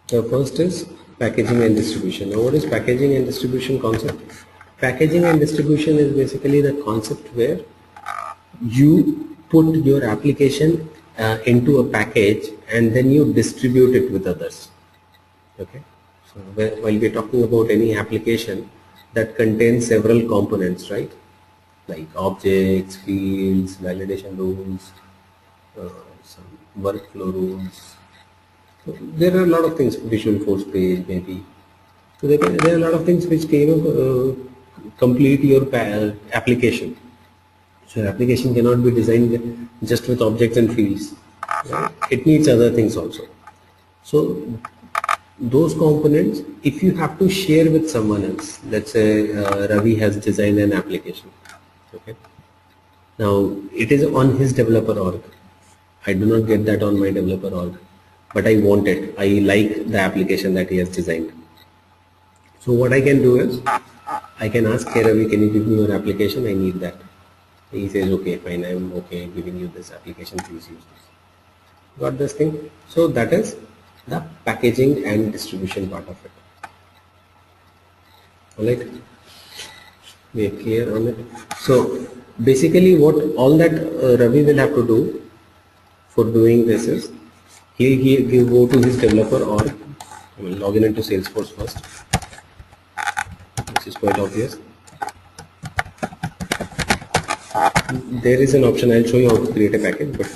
The first is packaging and distribution. Now, what is packaging and distribution concept? Packaging and distribution is basically the concept where you put your application into a package and then you distribute it with others. Okay. So while we're talking about any application that contains several components, right? Like objects, fields, validation rules, some workflow rules. So there are a lot of things, visual force page maybe. So there are a lot of things which complete your application. So your application cannot be designed just with objects and fields. Right? It needs other things also. So those components, if you have to share with someone else, let's say Ravi has designed an application. Okay. Now it is on his developer org. I do not get that on my developer org, but I want it. I like the application that he has designed. So what I can do is, I can ask, hey Ravi, can you give me your application? I need that. He says, okay, fine, I'm okay giving you this application, please use this. Got this thing? So that is the packaging and distribution part of it. Alright, we are clear on it. So basically what all that Ravi will have to do for doing this is, he'll go to his developer org. I will log in into Salesforce first. This is quite obvious. There is an option, I'll show you how to create a package, but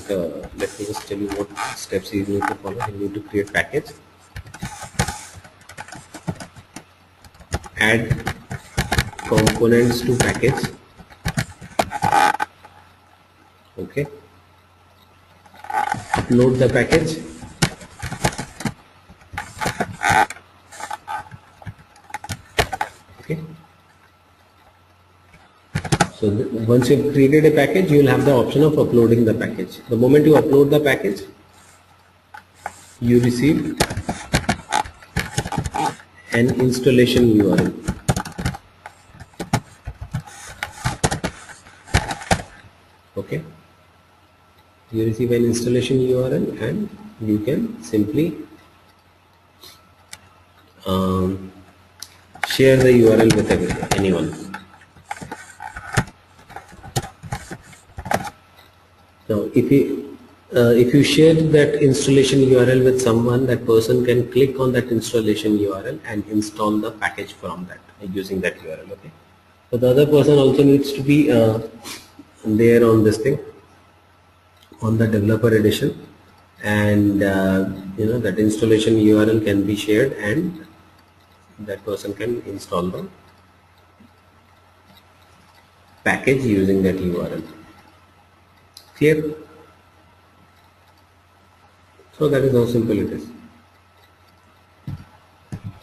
let me just tell you what steps you need to follow. You need to create package, add components to package, okay, upload the package, okay. So once you've created a package, you will have the option of uploading the package. The moment you upload the package, you receive an installation URL. Okay. You receive an installation URL and you can simply share the URL with anyone. Now, if you share that installation URL with someone, that person can click on that installation URL and install the package from that using that URL. Okay. So the other person also needs to be there on this thing, on the developer edition, and that installation URL can be shared and that person can install the package using that URL. Clear? So that is how simple it is.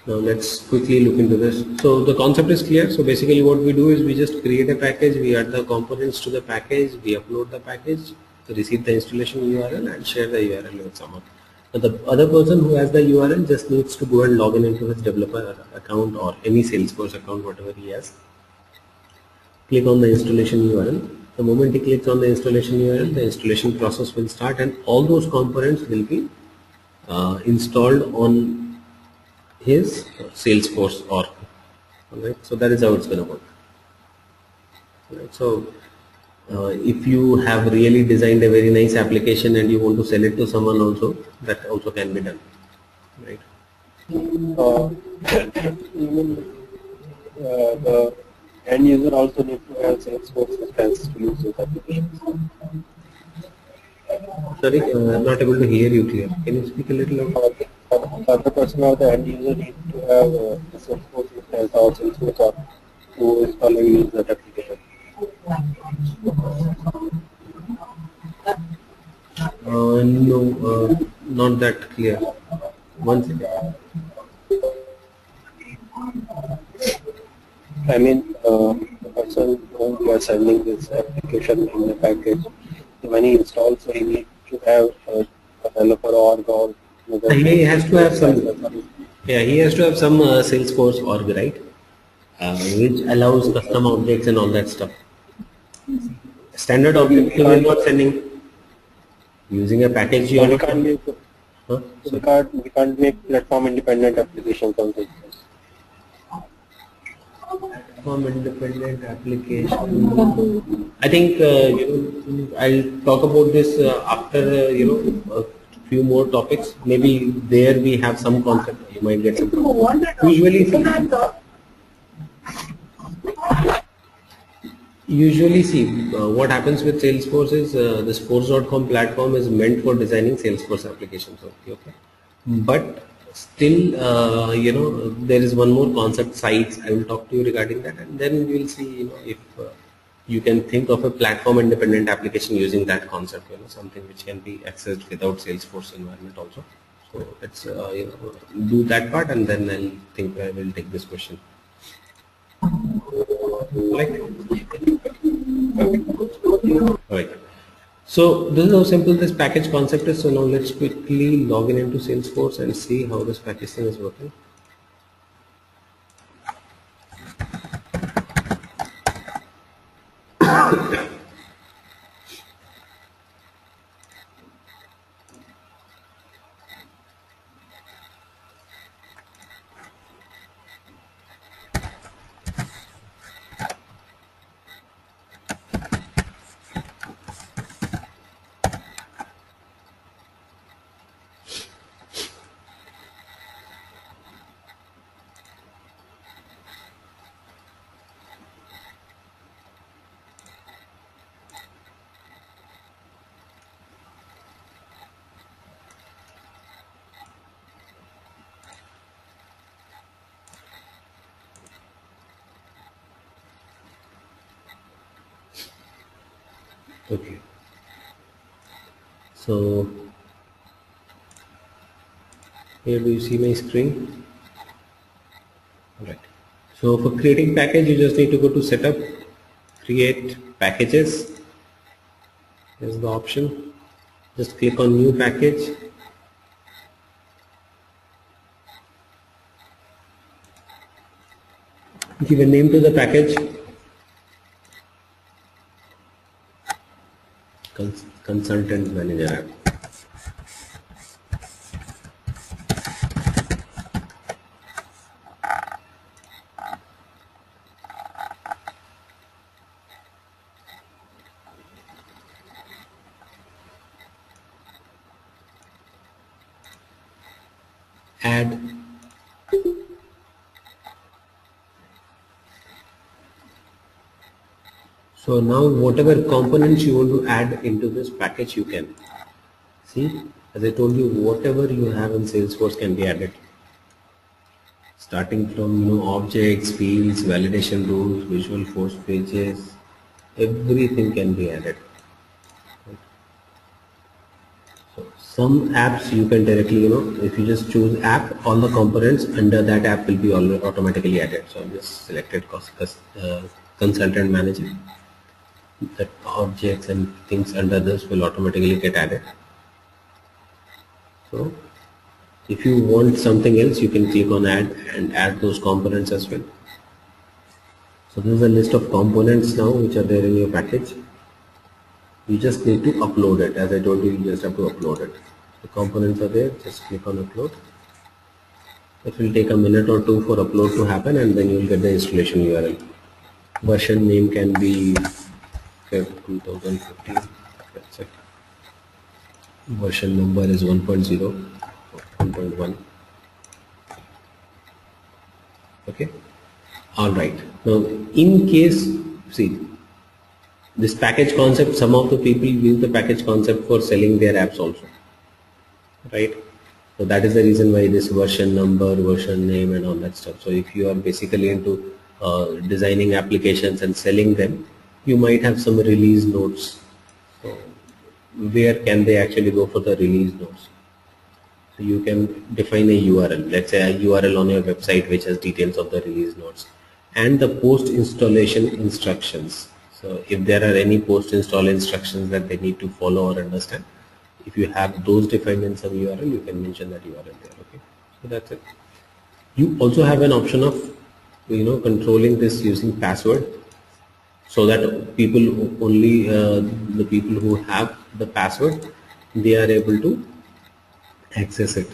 Now let's quickly look into this. So the concept is clear. So basically what we do is we just create a package, we add the components to the package, we upload the package, receive the installation URL and share the URL with someone. Now the other person who has the URL just needs to go and log in into his developer account or any Salesforce account, whatever he has. Click on the installation URL. The moment he clicks on the installation URL, the installation process will start and all those components will be installed on his Salesforce org. Alright, so that is how it's going to work. Alright, so if you have really designed a very nice application and you want to sell it to someone also, that also can be done. Right? The end user also need to have Salesforce instance to use those applications. Sorry, I'm not able to hear you clear. Can you speak a little louder? The other person or the end user need to have the Salesforce instance or Salesforce or to install and use that application. No, not that clear. One second. I mean, the person who is sending this application in the package, when he installs, so he needs to have a developer org or he has to have some. Yeah, he has to have some Salesforce org, right? Which allows custom objects and all that stuff. Standard object we are not sending. Using a package, you So are we not. can't make Huh? we can't make platform independent applications on Salesforce. Platform independent application. I think I'll talk about this after a few more topics. Maybe there we have some concept. You might get some. Usually see what happens with Salesforce is this Force.com platform is meant for designing Salesforce applications. Okay. But still, there is one more concept, sites. I will talk to you regarding that, and then we will see, if you can think of a platform independent application using that concept, something which can be accessed without Salesforce environment also. So let's do that part, and then I'll think I will take this question. Right. Right. So this is how simple this package concept is. So now let's quickly log in into Salesforce and see how this package thing is working. Okay. So here do you see my screen? Right. So for creating package, you just need to go to setup, create packages. Here's the option. Just click on new package. Give a name to the package. Consultant Manager app. Add. So now whatever components you want to add into this package, you can. See, as I told you, whatever you have in Salesforce can be added. Starting from objects, fields, validation rules, visual force pages, everything can be added. So some apps you can directly, if you just choose app, all the components under that app will be automatically added. So I just selected Consultant Manager. That objects and things under this will automatically get added. So if you want something else, you can click on add and add those components as well. So this is a list of components now which are there in your package. You just need to upload it. As I told you, you just have to upload it. The components are there, just click on upload. It will take a minute or two for upload to happen, and then you will get the installation URL. Version name can be 2015. That's it. Version number is 1.0, 1.1. Okay. All right. Now, in case, see, this package concept, some of the people use the package concept for selling their apps also, right? So that is the reason why this version number, version name, and all that stuff. So if you are basically into designing applications and selling them, you might have some release notes. So where can they actually go for the release notes? So you can define a URL, let's say a URL on your website which has details of the release notes and the post installation instructions. So if there are any post install instructions that they need to follow or understand, if you have those defined in some URL, you can mention that URL there. Okay, so that's it. You also have an option of controlling this using password, so that people only the people who have the password they are able to access it.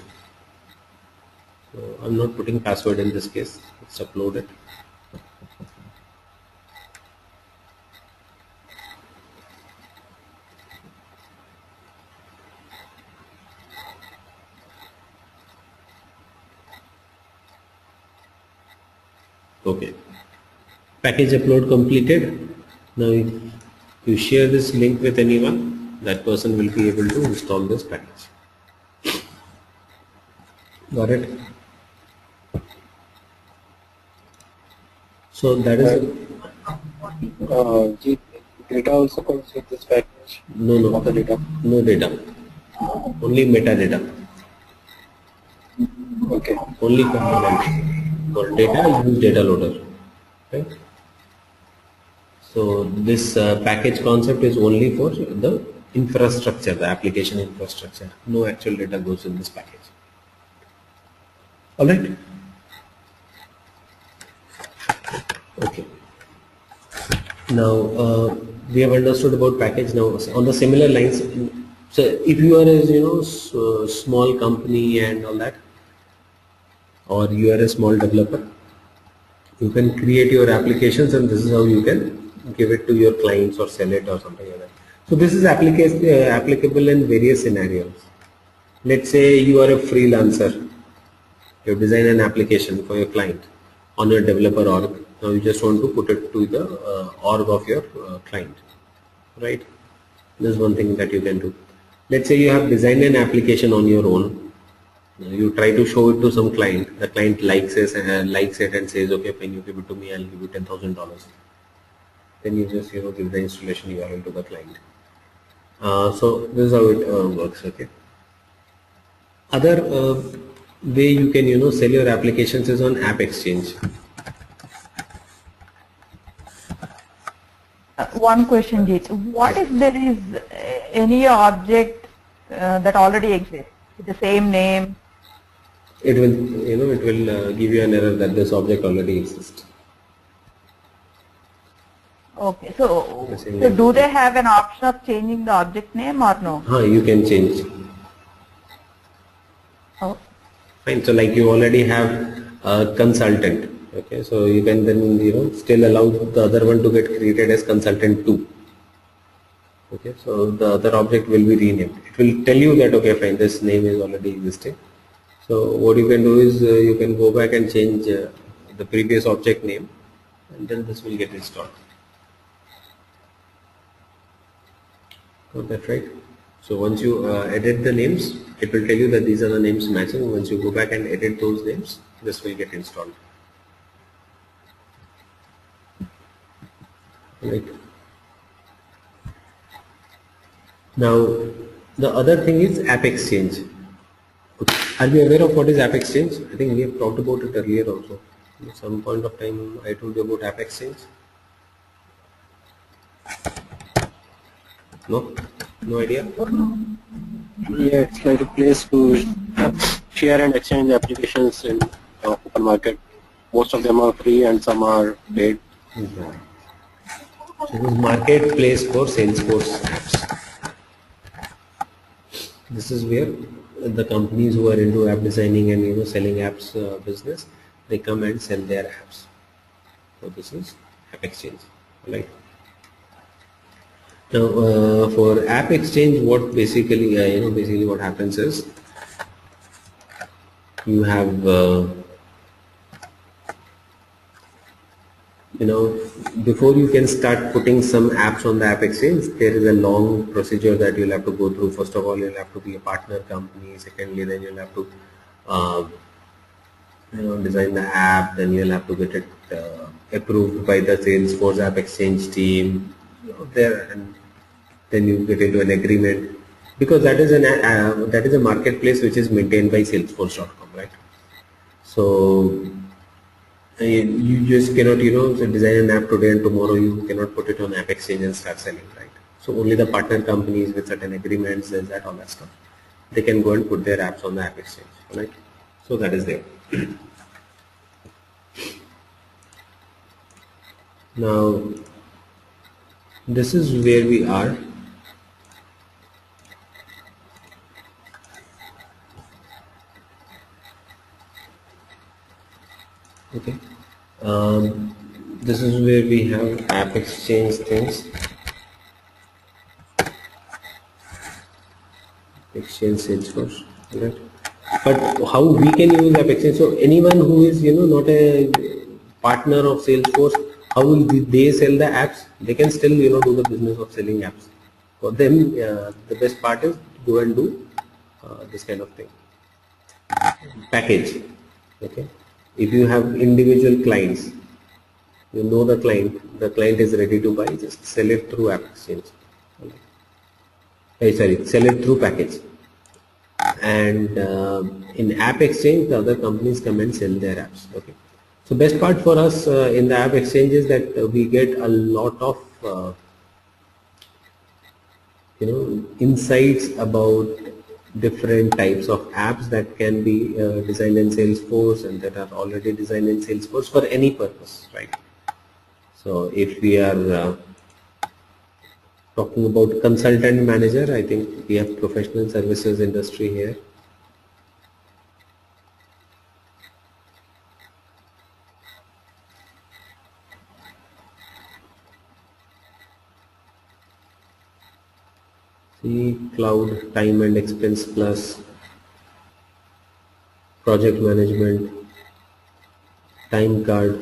So I'm not putting password in this case. Let's upload it. Okay. Package upload completed. Now if you share this link with anyone, that person will be able to install this package. Got it? So that is Data also comes with this package. no Of the data. no data, only metadata, Okay. only components. For data, use data loader. Right? So this package concept is only for the infrastructure, the application infrastructure. No actual data goes in this package. All right. Okay. Now we have understood about package. Now on the similar lines, so if you are a small company and all that, or you are a small developer, you can create your applications, and this is how you can give it to your clients or sell it or something like that. So this is applicable in various scenarios. Let's say you are a freelancer. You design an application for your client on your developer org. Now you just want to put it to the org of your client, right? This is one thing that you can do. Let's say you have designed an application on your own. You try to show it to some client. The client likes it and says, okay, fine, you give it to me, I'll give you $10,000. Then you just give the installation URL to the client. So this is how it works. Okay. Other way you can sell your applications is on App Exchange. One question, Jeet. What if there is any object that already exists with the same name? It will give you an error that this object already exists. Okay, so do they have an option of changing the object name or no? You can change. Oh. Fine. So like you already have a consultant. Okay, so you can then still allow the other one to get created as consultant 2. Okay, so the other object will be renamed. It will tell you that okay, fine, this name is already existing. So what you can do is you can go back and change the previous object name, and then this will get installed. Got that right? So once you edit the names, it will tell you that these are the names matching. Once you go back and edit those names, this will get installed. Right. Now the other thing is App Exchange. Okay. Are we aware of what is App Exchange? I think we have talked about it earlier also. At some point of time I told you about App Exchange. No? No idea? Yeah, it's like a place to share and exchange applications in open market. Most of them are free and some are paid. Yeah. So this is marketplace for Salesforce apps. This is where the companies who are into app designing and selling apps business, they come and sell their apps. So this is App Exchange, right? Now for App Exchange, what basically basically what happens is you have before you can start putting some apps on the App Exchange, there is a long procedure that you'll have to go through. First of all, you'll have to be a partner company. Secondly, then you'll have to design the app. Then you'll have to get it approved by the Salesforce App Exchange team there, and then you get into an agreement, because that is a marketplace which is maintained by Salesforce.com, right? So you just cannot design an app today and tomorrow you cannot put it on App Exchange and start selling, right? So only the partner companies with certain agreements, there's that, all that stuff, they can go and put their apps on the App Exchange, right? So that is there. Now this is where we are. Okay. This is where we have App Exchange things. Exchange Salesforce, right? But how we can use App Exchange? So anyone who is not a partner of Salesforce, how will they sell the apps? They can still do the business of selling apps. For them, the best part is go and do this kind of thing. Package. Okay. If you have individual clients, you know the client is ready to buy, just sell it through App Exchange. Sell it through package. And in App Exchange, the other companies come and sell their apps. Okay. So best part for us in the App Exchange is that we get a lot of insights about different types of apps that can be designed in Salesforce and that are already designed in Salesforce for any purpose, right? So if we are talking about consultant manager, I think we have professional services industry here. See, cloud, time and expense plus, project management, time card,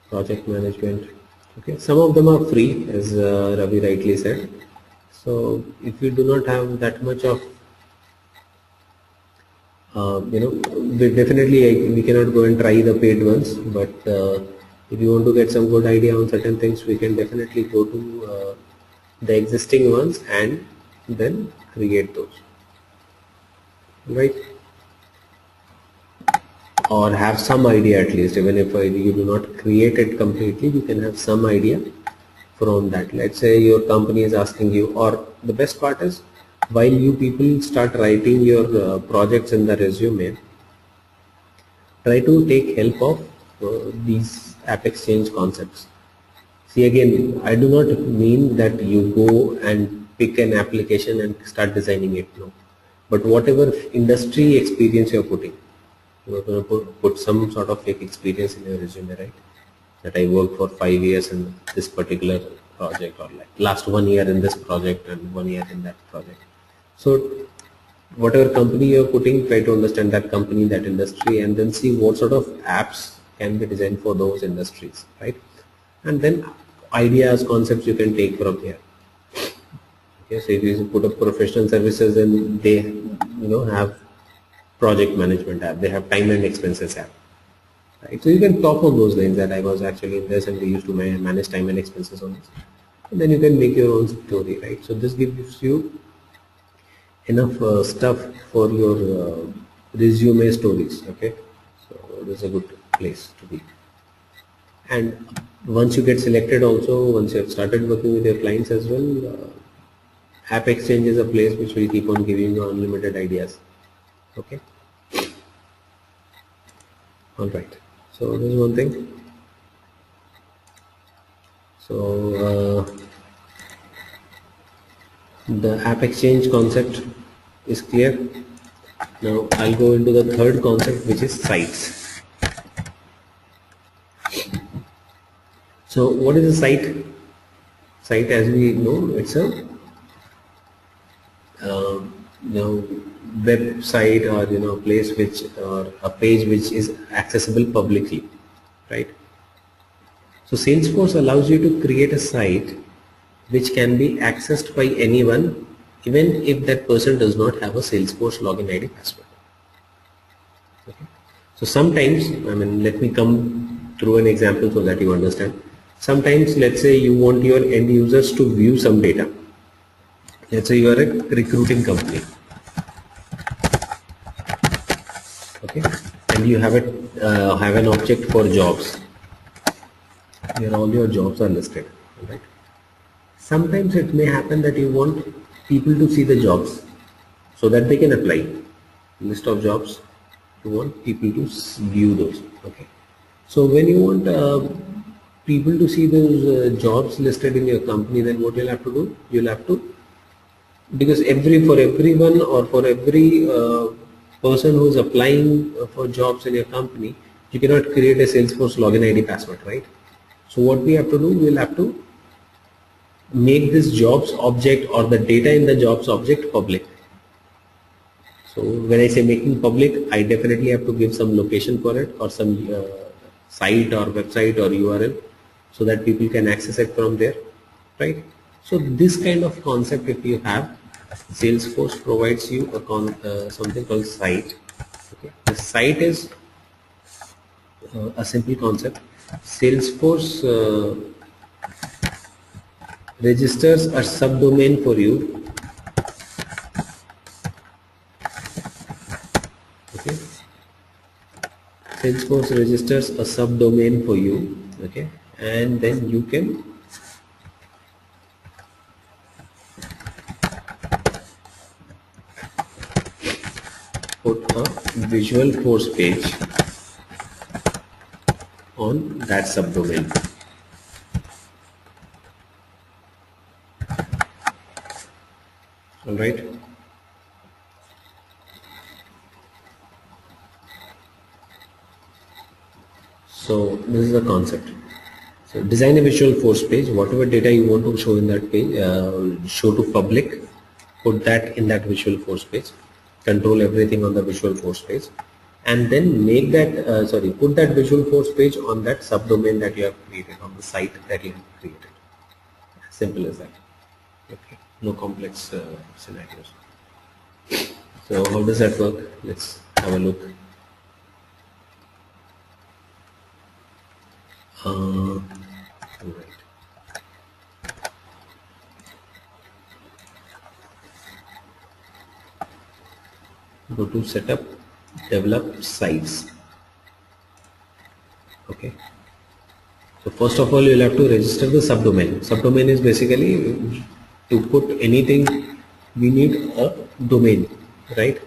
project management. Okay, some of them are free, as Ravi rightly said. So if you do not have that much of we cannot go and try the paid ones, but if you want to get some good idea on certain things, we can definitely go to the existing ones and then create those, right? Or have some idea at least. Even if you do not create it completely, you can have some idea from that. Let's say your company is asking you, or the best part is, while you people start writing your projects in the resume, try to take help of these App Exchange concepts. See, again, I do not mean that you go and pick an application and start designing it, no. But whatever industry experience you are putting, you're going to put some sort of fake experience in your resume, right? That I worked for 5 years in this particular project, or like last 1 year in this project and 1 year in that project. So whatever company you're putting, try to understand that company, that industry, and then see what sort of apps can be designed for those industries, right? And then ideas, concepts you can take from here. Okay, so if you put up professional services, then they have project management app, they have time and expenses app, right? So you can talk on those lines that I was actually in this and we used to manage time and expenses on this, and then you can make your own story, right? So this gives you enough stuff for your resume stories. Okay, so this is a good place to be. And once you get selected, also once you have started working with your clients as well, App Exchange is a place which will keep on giving you unlimited ideas. Okay. All right. So this is one thing. So the App Exchange concept is clear. Now I'll go into the third concept, which is sites. So what is a site? Site, as we know, it's a website, or place which, or a page which is accessible publicly, right? So Salesforce allows you to create a site which can be accessed by anyone, even if that person does not have a Salesforce login ID password. Okay. So sometimes, let me come through an example so that you understand. Sometimes, let's say you want your end users to view some data. Let's say you are a recruiting company, okay, and you have an object for jobs, where all your jobs are listed, right? Sometimes it may happen that you want people to see the jobs so that they can apply. List of jobs, you want people to view those. Okay, so when you want people to see those jobs listed in your company, then what you'll have to do? You'll have to, because for everyone or for every person who is applying for jobs in your company, you cannot create a Salesforce login ID password, right? So what we have to do, we'll have to make this jobs object or the data in the jobs object public. So when I say making public, I definitely have to give some location for it or some site or website or URL so that people can access it from there, right? So this kind of concept, if you have, Salesforce provides you a something called site. Okay, the site is a simple concept. Salesforce registers a subdomain for you. Okay, Salesforce registers a subdomain for you. Okay, and then you can put a visual force page on that subdomain. All right. So this is the concept. So design a visual force page. Whatever data you want to show in that page, show to public, put that in that visual force page. Control everything on the visual force page, and then make that put that visual force page on that subdomain that you have created, on the site that you have created. Simple as that. Okay. No complex scenarios. So how does that work? Let's have a look. Right. Go to setup, develop sites. Okay. So first of all, you'll have to register the subdomain. Subdomain is basically to put anything, we need a domain, right?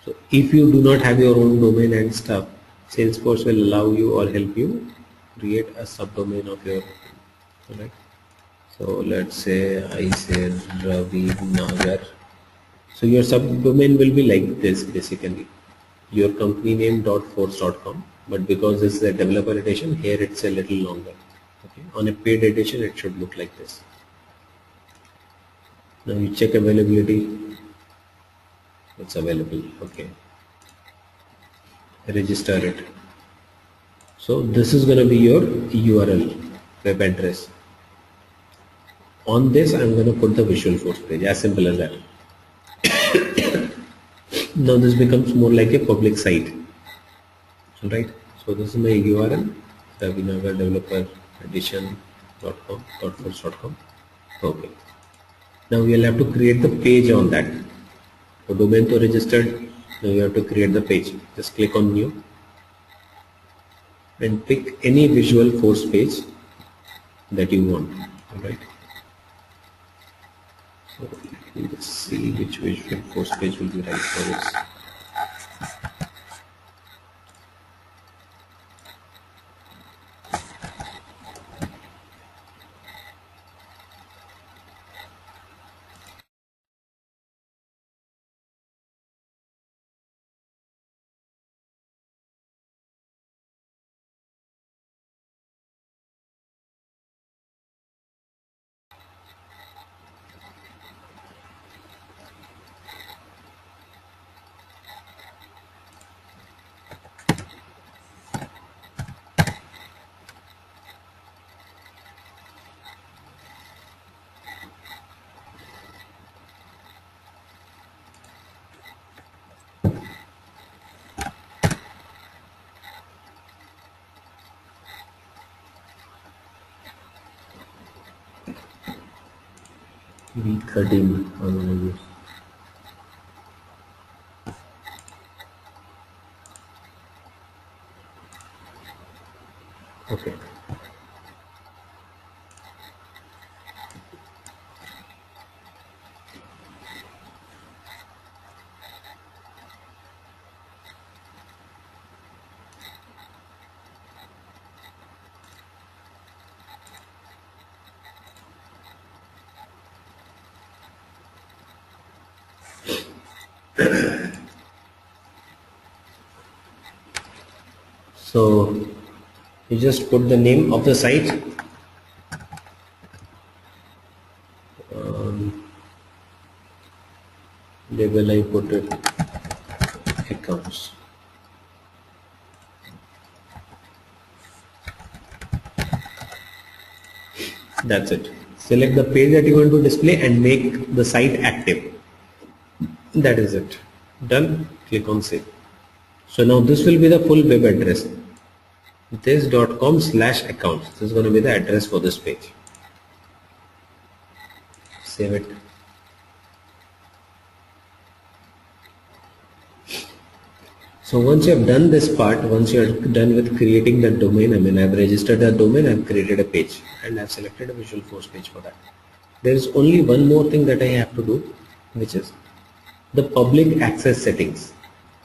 So if you do not have your own domain and stuff, Salesforce will allow you or help you create a subdomain of your, right? So let's say I say Ravi Nagar. So your subdomain will be like this basically, your company name .force.com, but because this is a developer edition, here it's a little longer. Okay, on a paid edition it should look like this. Now you check availability, it's available. Okay, register it. So this is going to be your URL, web address. On this I'm going to put the visual force page, as simple as that. Now this becomes more like a public site. Alright, so this is my URL, Ravinagar Developer Edition.com, .force.com. Okay. Now we'll have to create the page on that. So domain to registered, now you have to create the page. Just click on new and pick any visual force page that you want. Alright. So let me just see which visual force page will be right for this. V13 I'm going to use. Okay. So you just put the name of the site. Label I put it accounts. That's it. Select the page that you want to display and make the site active. That is it. Done. Click on save. So now this will be the full web address. This.com/accounts. This is going to be the address for this page. Save it. So once you have done this part, once you are done with creating the domain, I mean I have registered the domain, I have created a page and I have selected a Visualforce page for that. There is only one more thing that I have to do, which is the public access settings.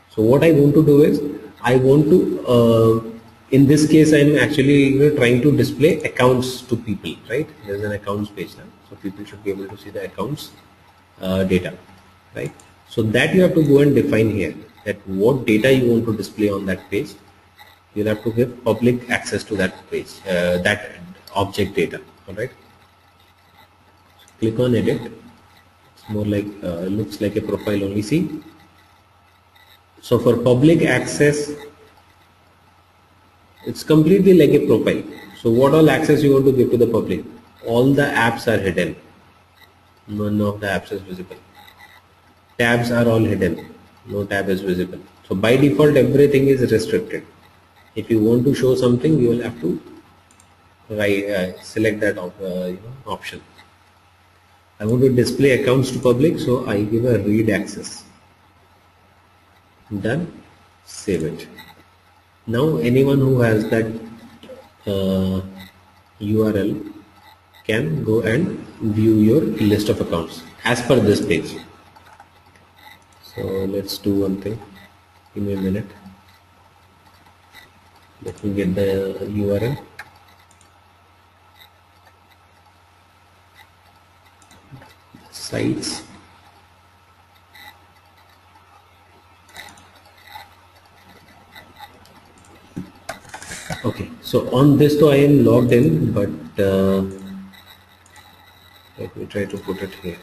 So what I want to do is, I want to, in this case I am actually trying to display accounts to people, right? There is an accounts page now, so people should be able to see the accounts data, right? So that you have to go and define here, that what data you want to display on that page. You'll have to give public access to that page, that object data. All right. So click on edit. It's more like looks like a profile only. See. So for public access, it's completely like a profile. So what all access you want to give to the public? All the apps are hidden. None of the apps is visible. Tabs are all hidden. No tab is visible. So by default everything is restricted. If you want to show something, you will have to select that option. I want to display accounts to public, so I give a read access. Done. Save it. Now anyone who has that URL can go and view your list of accounts as per this page. So let's do one thing. Give me a minute. Let me get the URL. Sites. Okay, so on this though I am logged in, but let me try to put it here.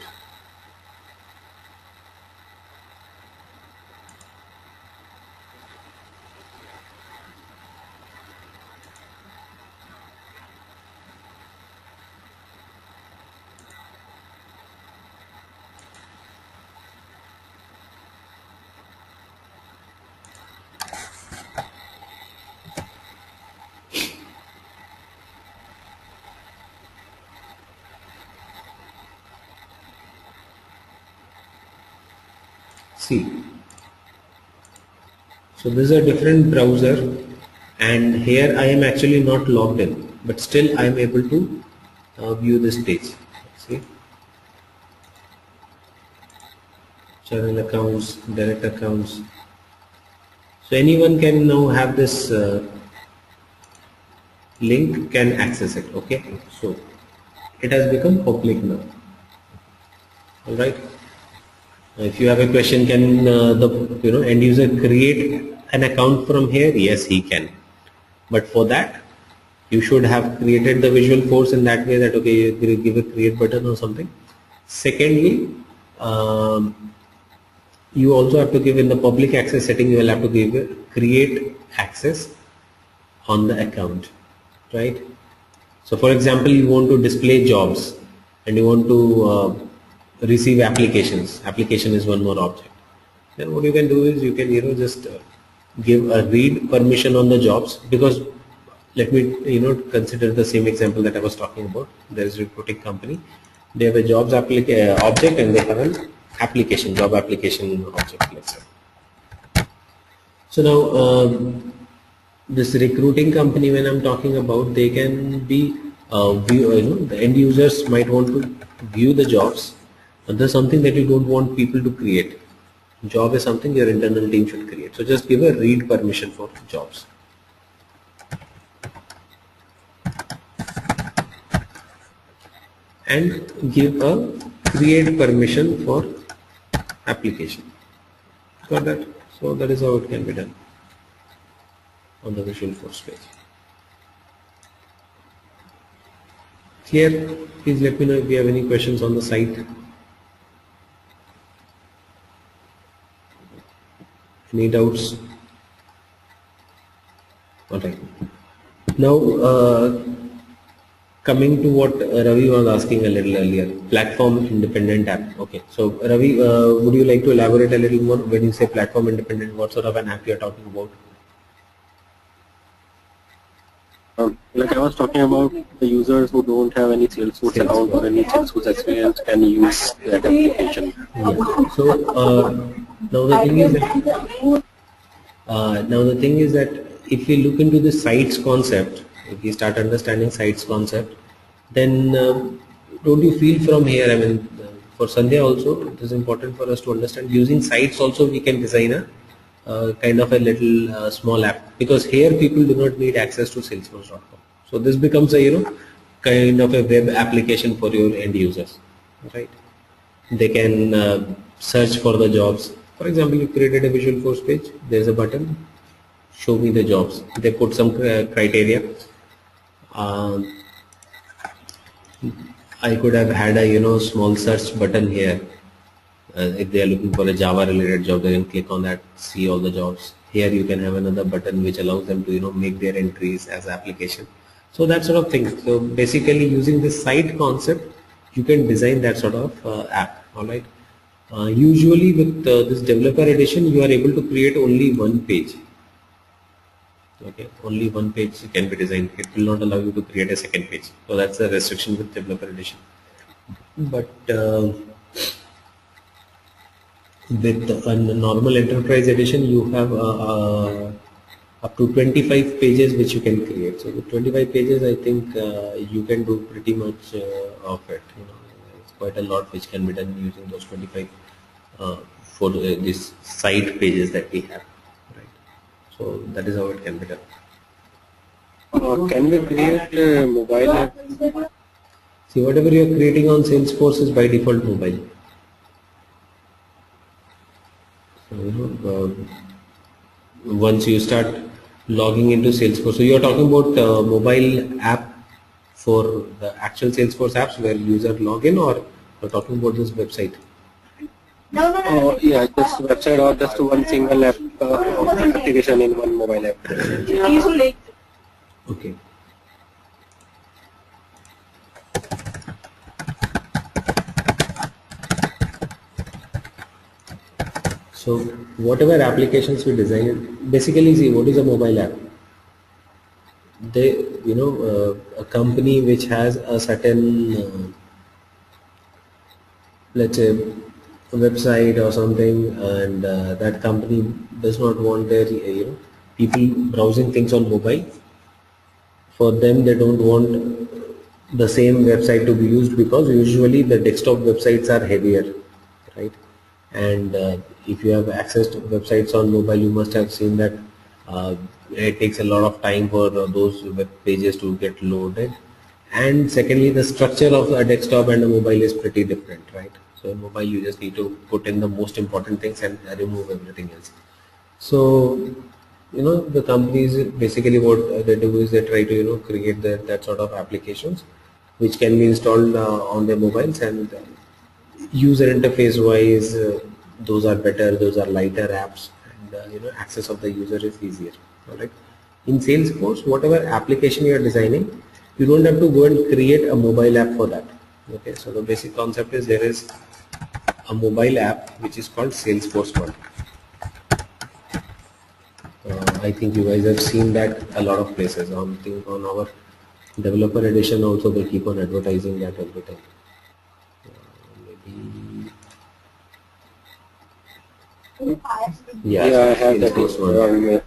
See, so this is a different browser and here I am actually not logged in, but still I am able to view this page. See, channel accounts, direct accounts. So anyone can now have this link, can access it. Okay, so it has become public now. All right. If you have a question, can the end user create an account from here? Yes, he can. But for that, you should have created the Visualforce in that way that okay, you give a create button or something. Secondly, you also have to give in the public access setting. You will have to give a create access on the account, right? So, for example, you want to display jobs and you want to receive applications. Application is one more object. Then what you can do is you can just give a read permission on the jobs, because let me consider the same example that I was talking about. There is a recruiting company. They have a jobs object and they have an application, job application object, let's say. So now this recruiting company, when I'm talking about, they can be the end users might want to view the jobs. And there's something that you don't want people to create. Job is something your internal team should create. So just give a read permission for jobs. And give a create permission for application. Got that? So that is how it can be done. on the Visualforce page. Clear? Please let me know if you have any questions on the site. Any doubts? Alright. Now, coming to what Ravi was asking a little earlier, platform independent app. Okay, so Ravi, would you like to elaborate a little more when you say platform independent? What sort of an app you are talking about? Like I was talking about, the users who don't have any Salesforce account or any Salesforce experience can use that application. Yeah. So now the thing is that if we look into the sites concept, if we start understanding sites concept, then don't you feel from here, I mean, for Sandhya also, it is important for us to understand using sites also we can design a kind of a little small app, because here people do not need access to Salesforce.com. So this becomes a kind of a web application for your end users, right? They can search for the jobs. For example, you created a Visualforce page, there's a button, show me the jobs. They put some criteria. I could have had a small search button here. If they are looking for a Java related job, they can click on that, see all the jobs. Here you can have another button which allows them to make their entries as application. So that sort of thing. So basically using this site concept, you can design that sort of app. Alright. Usually with this developer edition, you are able to create only one page. Okay, only one page can be designed. It will not allow you to create a second page. So that's the restriction with developer edition. But with a normal enterprise edition, you have up to 25 pages which you can create. So with 25 pages, I think you can do pretty much of it. It's quite a lot which can be done using those 25 for these site pages that we have. So that is how it can be done. Can we create a mobile app? See, whatever you are creating on Salesforce is by default mobile. So, once you start logging into Salesforce, so you are talking about mobile app for the actual Salesforce apps where user log in, or you are talking about this website? Yeah, just website or just one single app application in one mobile app. Okay. So whatever applications we design, basically see what is a mobile app. They, a company which has a certain, let's say, a website or something, and that company does not want their people browsing things on mobile. For them, they don't want the same website to be used, because usually the desktop websites are heavier, right? And if you have access to websites on mobile, you must have seen that it takes a lot of time for those web pages to get loaded. And secondly, the structure of a desktop and a mobile is pretty different, right? So in mobile, you just need to put in the most important things and remove everything else. So, the companies basically what they do is they try to create that sort of applications which can be installed on their mobiles, and user interface wise those are better, those are lighter apps, and access of the user is easier. Alright. In Salesforce, whatever application you are designing, you don't have to go and create a mobile app for that. Okay, so the basic concept is there is a mobile app which is called Salesforce One. I think you guys have seen that a lot of places. I think on our developer edition also they keep on advertising that every time. Yeah, I have that installed on your.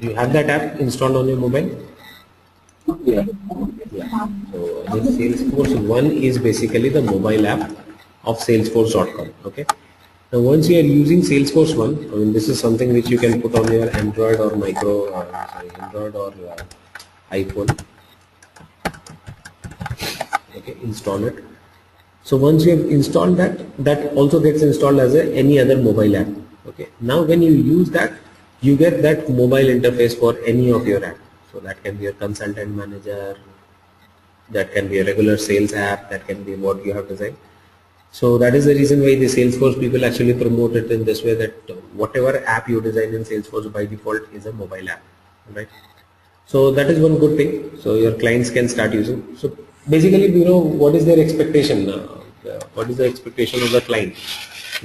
You have that app installed on your mobile? Yeah. So the Salesforce One is basically the mobile app of Salesforce.com. Okay. Now once you are using Salesforce One, I mean this is something which you can put on your Android or Android or iPhone. Okay, install it. So once you have installed that, that also gets installed as any other mobile app. Okay. Now when you use that, you get that mobile interface for any of your app. So that can be your consultant manager, that can be a regular sales app, that can be what you have designed. So that is the reason why the Salesforce people actually promote it in this way, that whatever app you design in Salesforce by default is a mobile app, right? So that is one good thing. So your clients can start using. So basically, you know, what is their expectation? What is the expectation of the client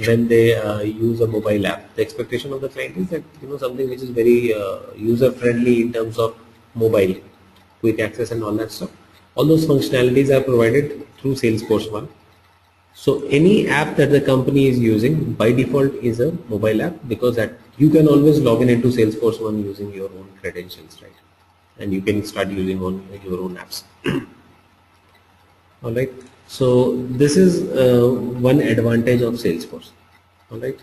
when they use a mobile app? The expectation of the client is that, you know, something which is very user friendly in terms of mobile, quick access and all that stuff. All those functionalities are provided through Salesforce One. So any app that the company is using by default is a mobile app, because that you can always log in into Salesforce One using your own credentials, right? And you can start using on your own apps. All right. So this is one advantage of Salesforce. All right.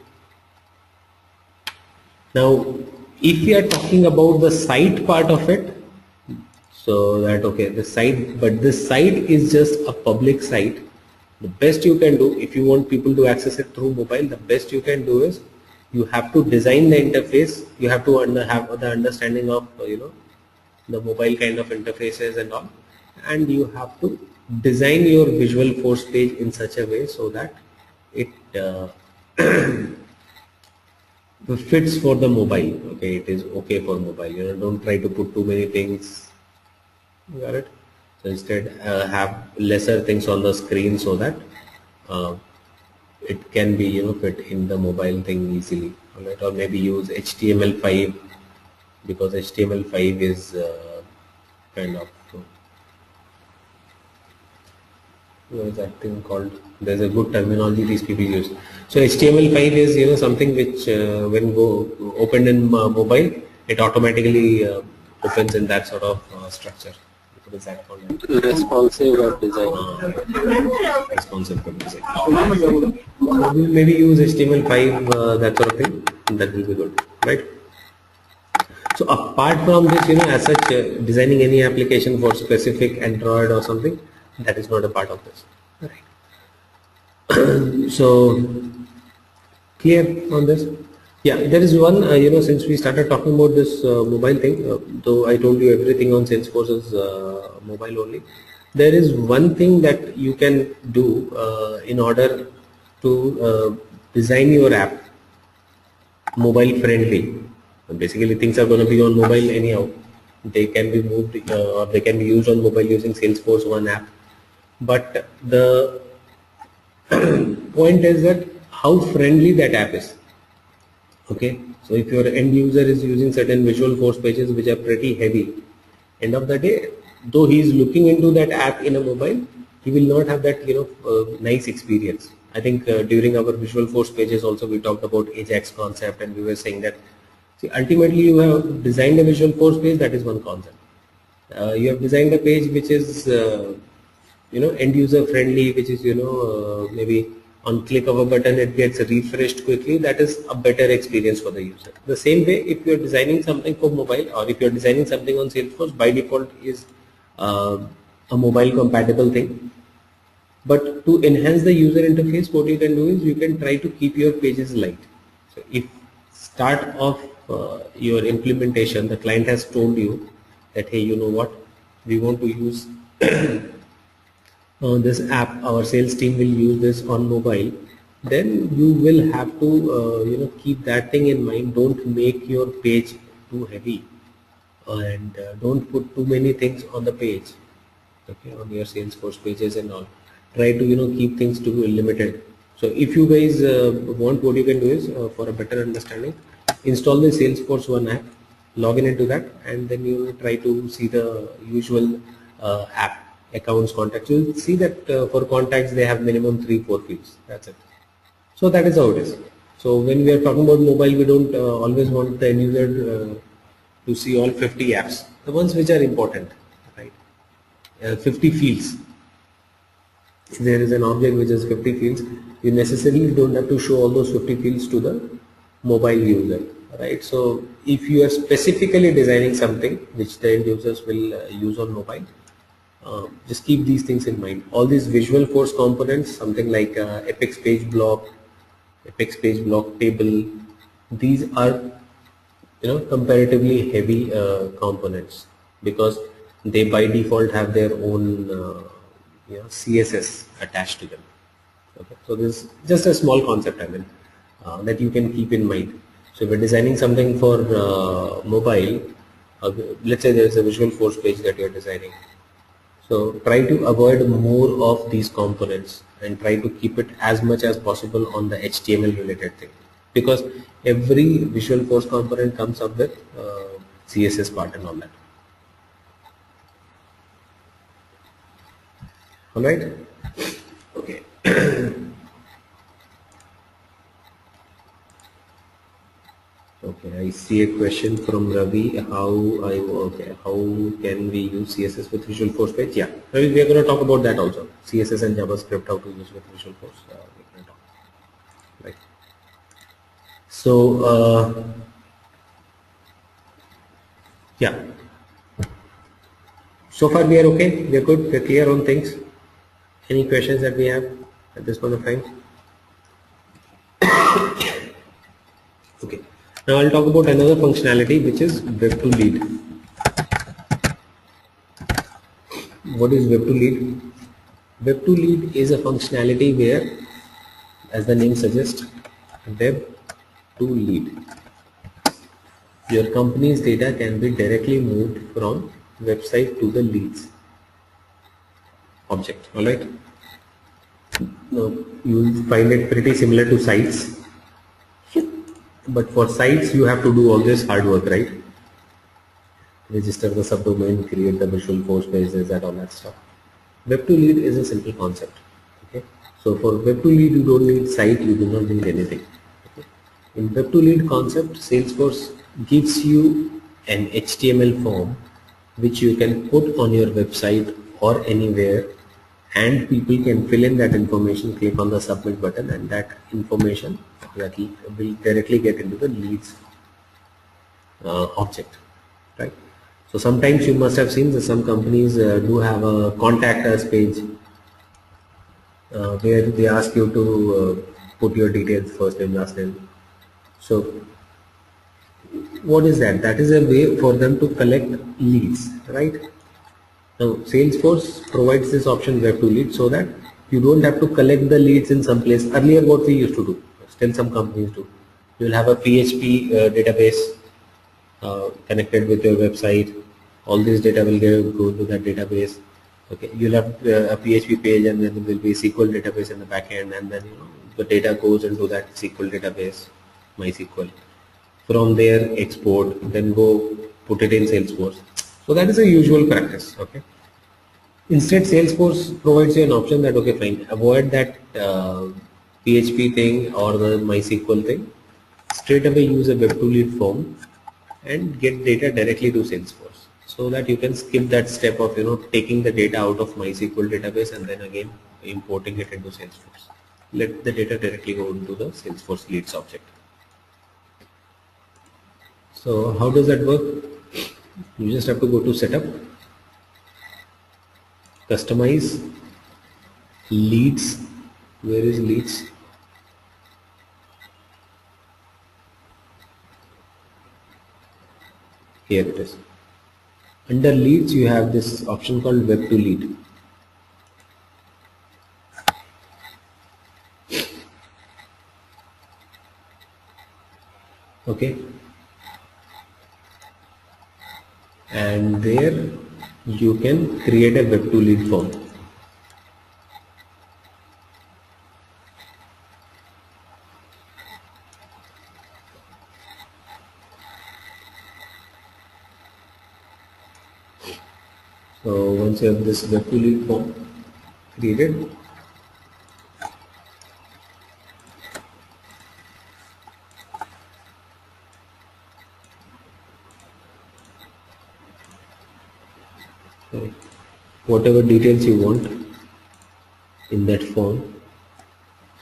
Now, if we are talking about the site part of it, so that okay, the site, but this site is just a public site. The best you can do, if you want people to access it through mobile, the best you can do is you have to design the interface. You have to have the understanding of you know, the mobile kind of interfaces and all, and you have to design your Visualforce page in such a way so that it fits for the mobile. Okay, it is okay for mobile. You know, don't try to put too many things. You got it? So instead have lesser things on the screen so that it can be, you know, fit in the mobile thing easily. All right? Or maybe use HTML5, because HTML5 is kind of, what is that thing called? There's a good terminology these people use. So HTML5 is, you know, something which when opened in mobile, it automatically opens in that sort of structure. What is that called? Responsive web design. Responsive web design. So we'll maybe use HTML5, that sort of thing. That will be good, right? So apart from this, you know, as such, designing any application for specific Android or something, that is not a part of this. Right. So clear on this? Yeah, there is one, you know, since we started talking about this mobile thing, though I told you everything on Salesforce is mobile only, there is one thing that you can do in order to design your app mobile friendly. Basically, things are going to be on mobile anyhow. They can be moved or they can be used on mobile using Salesforce One app. But the point is that how friendly that app is. Okay, so if your end user is using certain Visualforce pages which are pretty heavy, end of the day, though he is looking into that app in a mobile, he will not have that, you know, nice experience. I think during our Visualforce pages also we talked about Ajax concept, and we were saying that, see, ultimately you have designed a Visualforce page, that is one concept. You have designed a page which is you know, end user friendly, which is, you know, maybe on click of a button it gets refreshed quickly. That is a better experience for the user. The same way, if you are designing something for mobile, or if you are designing something on Salesforce, by default is a mobile compatible thing. But to enhance the user interface, what you can do is you can try to keep your pages light. So if start off your implementation, the client has told you that, hey, you know what, we want to use this app, our sales team will use this on mobile, then you will have to you know, keep that thing in mind. Don't make your page too heavy, and don't put too many things on the page, okay, on your Salesforce pages and all. Try to, you know, keep things to limited. So if you guys want, what you can do is, for a better understanding, install the Salesforce One app, log in into that, and then you try to see the usual app accounts, contacts. You will see that for contacts they have minimum 3-4 fields. That's it. So that is how it is. So when we are talking about mobile, we don't always want the end user to see all 50 apps, the ones which are important, right? 50 fields. If there is an object which has 50 fields, you necessarily don't have to show all those 50 fields to the mobile user, right? So if you are specifically designing something which the end users will use on mobile, just keep these things in mind. All these Visualforce components, something like Apex page block, Apex page block table, these are comparatively heavy components, because they by default have their own CSS attached to them. Okay, so this is just a small concept, I mean, that you can keep in mind. So if you're designing something for mobile, let's say there is a Visualforce page that you're designing. So try to avoid more of these components and try to keep it as much as possible on the HTML related thing, because every Visualforce component comes up with CSS part and all that. Alright? Okay. Okay, I see a question from Ravi. How can we use CSS with Visualforce page? Yeah, Ravi, we are going to talk about that also. CSS and JavaScript, how to use with Visualforce. We can talk. Right. So, yeah. So far we are okay. We are good. We are clear on things. Any questions that we have at this point of time? Okay. Now I'll talk about another functionality, which is Web2Lead. What is Web2Lead? Web2Lead is a functionality where, as the name suggests, Web2Lead. Your company's data can be directly moved from website to the leads object. Alright. Now you will find it pretty similar to sites. But for sites, you have to do all this hard work, right? Register the subdomain, create the Visualforce pages, and all that stuff. Web2Lead is a simple concept. Okay. So for Web2Lead, you don't need site, you do not need anything. Okay. In Web2Lead concept, Salesforce gives you an HTML form which you can put on your website or anywhere, and people can fill in that information, click on the submit button, and that information that will directly get into the leads object, right? So sometimes you must have seen that some companies do have a contact us page where they ask you to put your details, first name, last name. So what is that? That is a way for them to collect leads, right? Now Salesforce provides this option Web2Lead so that you don't have to collect the leads in some place. Earlier what we used to do, still some companies do, you will have a PHP database connected with your website. All this data will go to that database. Okay, you'll have a PHP page, and then there will be SQL database in the back end, and then the data goes into that SQL database, MySQL. From there, export, then go put it in Salesforce. So that is a usual practice. Okay. Instead, Salesforce provides you an option that, okay, fine, avoid that PHP thing or the MySQL thing. Straight away use a Web2Lead form and get data directly to Salesforce, so that you can skip that step of taking the data out of MySQL database and then again importing it into Salesforce. Let the data directly go into the Salesforce leads object. So how does that work? You just have to go to setup, customize, leads. Where is leads? Here it is. Under leads, you have this option called Web2Lead. Okay. And there you can create a Web2Lead form. So once you have this Web2Lead form created, whatever details you want in that form,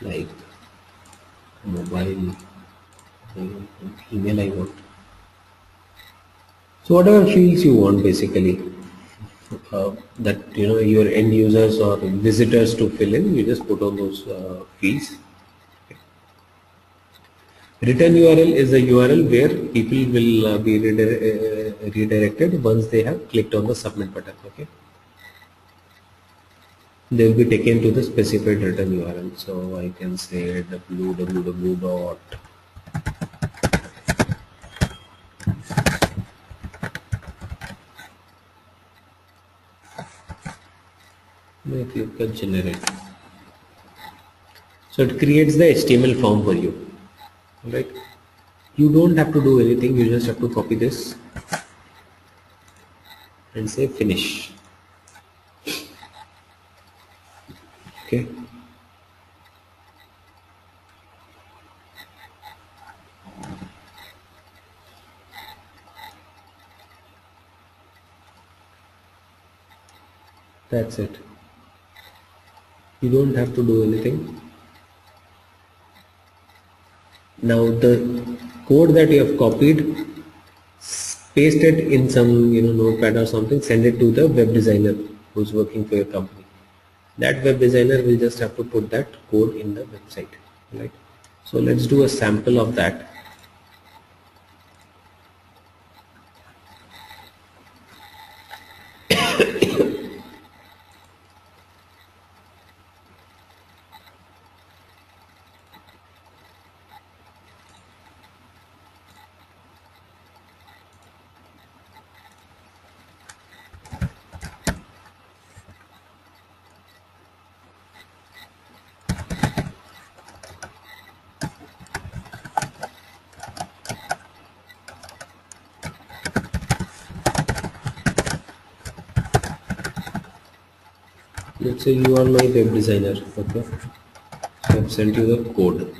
like mobile, email I want. So whatever fields you want basically that your end users or visitors to fill in, you just put on those fields. Return URL is a URL where people will be redirected once they have clicked on the submit button. Okay, they will be taken to the specified return URL. So I can say www dot I click on generate. So it creates the HTML form for you. Right? You don't have to do anything. You just have to copy this and say finish. Okay. That's it. You don't have to do anything. Now the code that you have copied, paste it in some notepad or something, send it to the web designer who's working for your company. That web designer will just have to put that code in the website, right? So let's do a sample of that. Let's say you are my web designer. Okay, so I've sent you the code.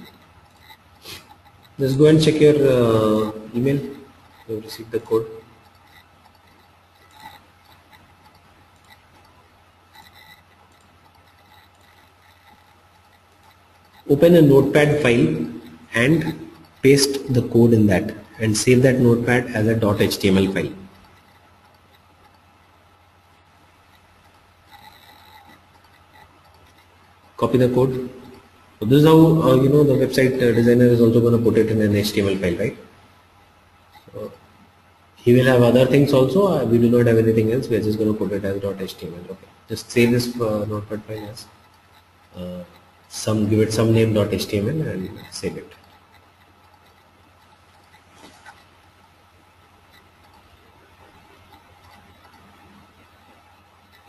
Just go and check your email. You have received the code. Open a notepad file and paste the code in that and save that notepad as a .html file. Copy the code. So this is how the website designer is also going to put it in an HTML file, right? So he will have other things also. We do not have anything else. We are just going to put it as .html. Okay. Just save this notepad file as give it some name .html and save it.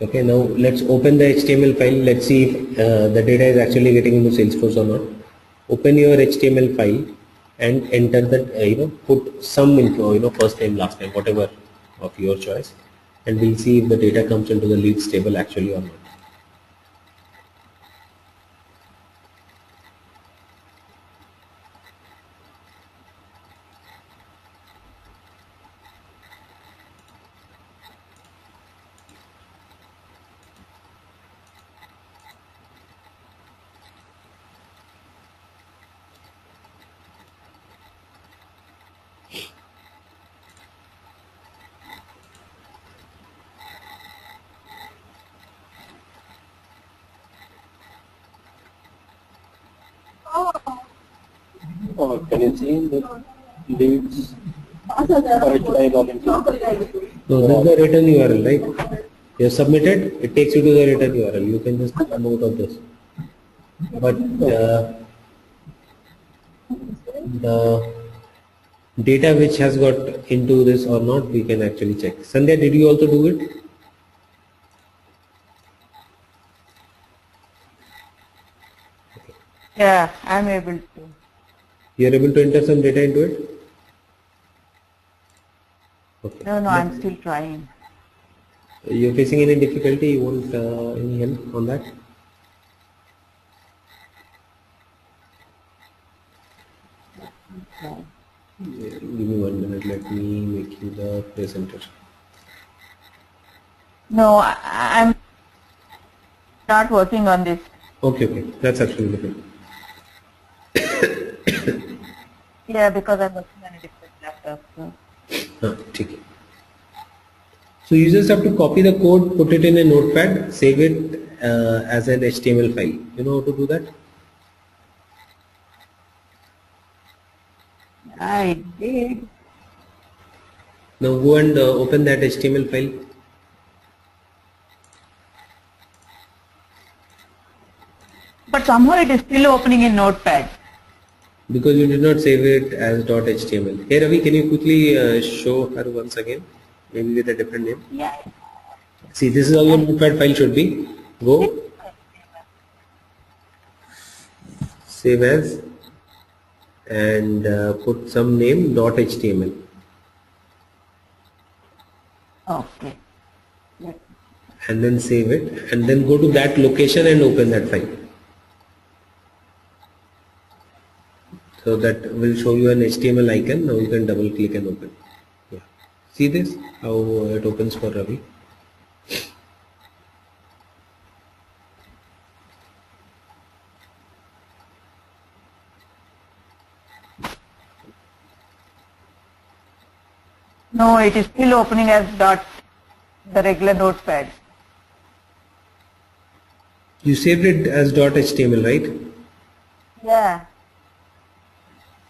Okay, now let's open the HTML file. Let's see if the data is actually getting into Salesforce or not. Open your HTML file and enter that, put some info, first name, last name, whatever of your choice, and we'll see if the data comes into the leads table actually or not. Or can you see the leads? Or should I log into? So this is the return URL, right? You have submitted, it takes you to the return URL. You can just come out of this. But the data which has got into this or not, we can actually check. Sandhya, did you also do it? Yeah, I'm able to. You are able to enter some data into it? Okay. No, I'm still trying. You're facing any difficulty? You want any help on that? Okay. Give me 1 minute. Let me make you the presenter. No, I'm not working on this. Okay, that's absolutely fine. Yeah, because I'm working on a different laptop. So. Okay. So you just have to copy the code, put it in a notepad, save it as an HTML file. You know how to do that? I did. Now go and open that HTML file. But somehow it is still opening in Notepad. Because you did not save it as .html. Hey Ravi, can you quickly show her once again? Maybe with a different name. Yeah. See, this is how your Notepad file should be. Go, save as, and put some name .html. Okay. And then save it, and then go to that location and open that file. So that will show you an HTML icon. Now you can double click and open. Yeah. See this? How it opens for Ravi. No, it is still opening as the regular Notepad. You saved it as .html, right? Yeah.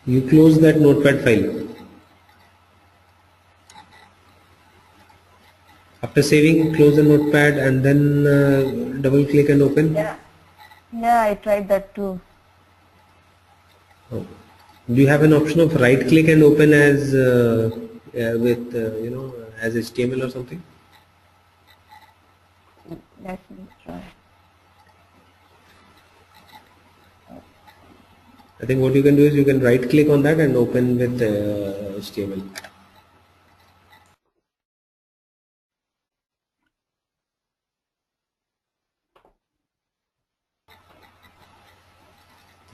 You close that Notepad file. After saving, close the Notepad and then double click and open. Yeah. Yeah, I tried that too. Oh. Do you have an option of right click and open as with as HTML or something? Let me try. I think what you can do is you can right click on that and open with HTML.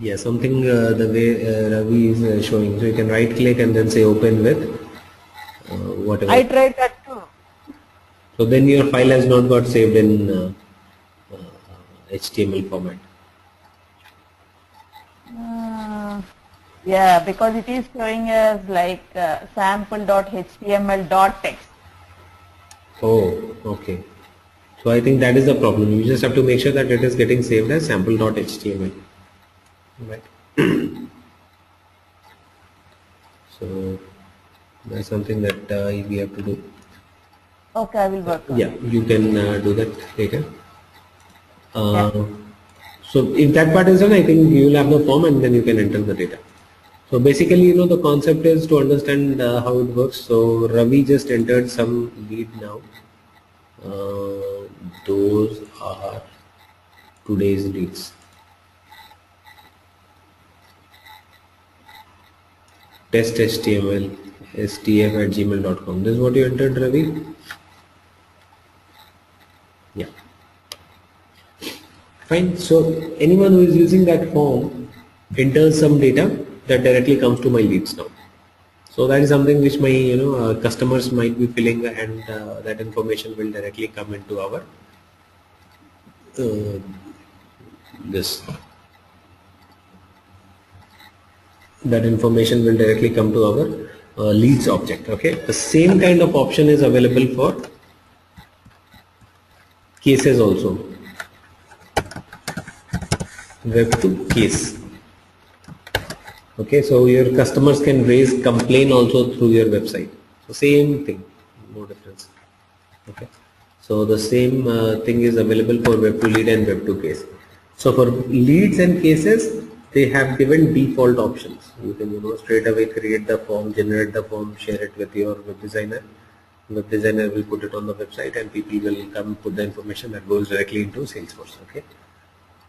Yeah, something the way Ravi is showing. So you can right click and then say open with whatever. I tried that too. So then your file has not got saved in HTML format. Yeah, because it is showing as like sample.html.text. Oh, okay. So I think that is the problem. You just have to make sure that it is getting saved as sample.html. Right. So that's something that we have to do. Okay, I will work on Yeah, it. you can do that later. Yeah. So if that part is done, I think you will have the form and then you can enter the data. So basically, the concept is to understand how it works. So Ravi just entered some lead now. Those are today's leads. Test HTML, stf@gmail.com. This is what you entered, Ravi? Yeah. Fine. So anyone who is using that form enters some data that directly comes to my leads now. So that is something which my customers might be filling, and that information will directly come into our that information will directly come to our leads object. Okay, the same kind of option is available for cases also. Web to case. Okay, so your customers can raise complaint also through your website. So same thing, no difference. Okay, so the same thing is available for web to lead and web to case. So for leads and cases, they have given default options. You can straight away create the form, generate the form, share it with your web designer. Web designer will put it on the website and people will come put the information that goes directly into Salesforce. Okay.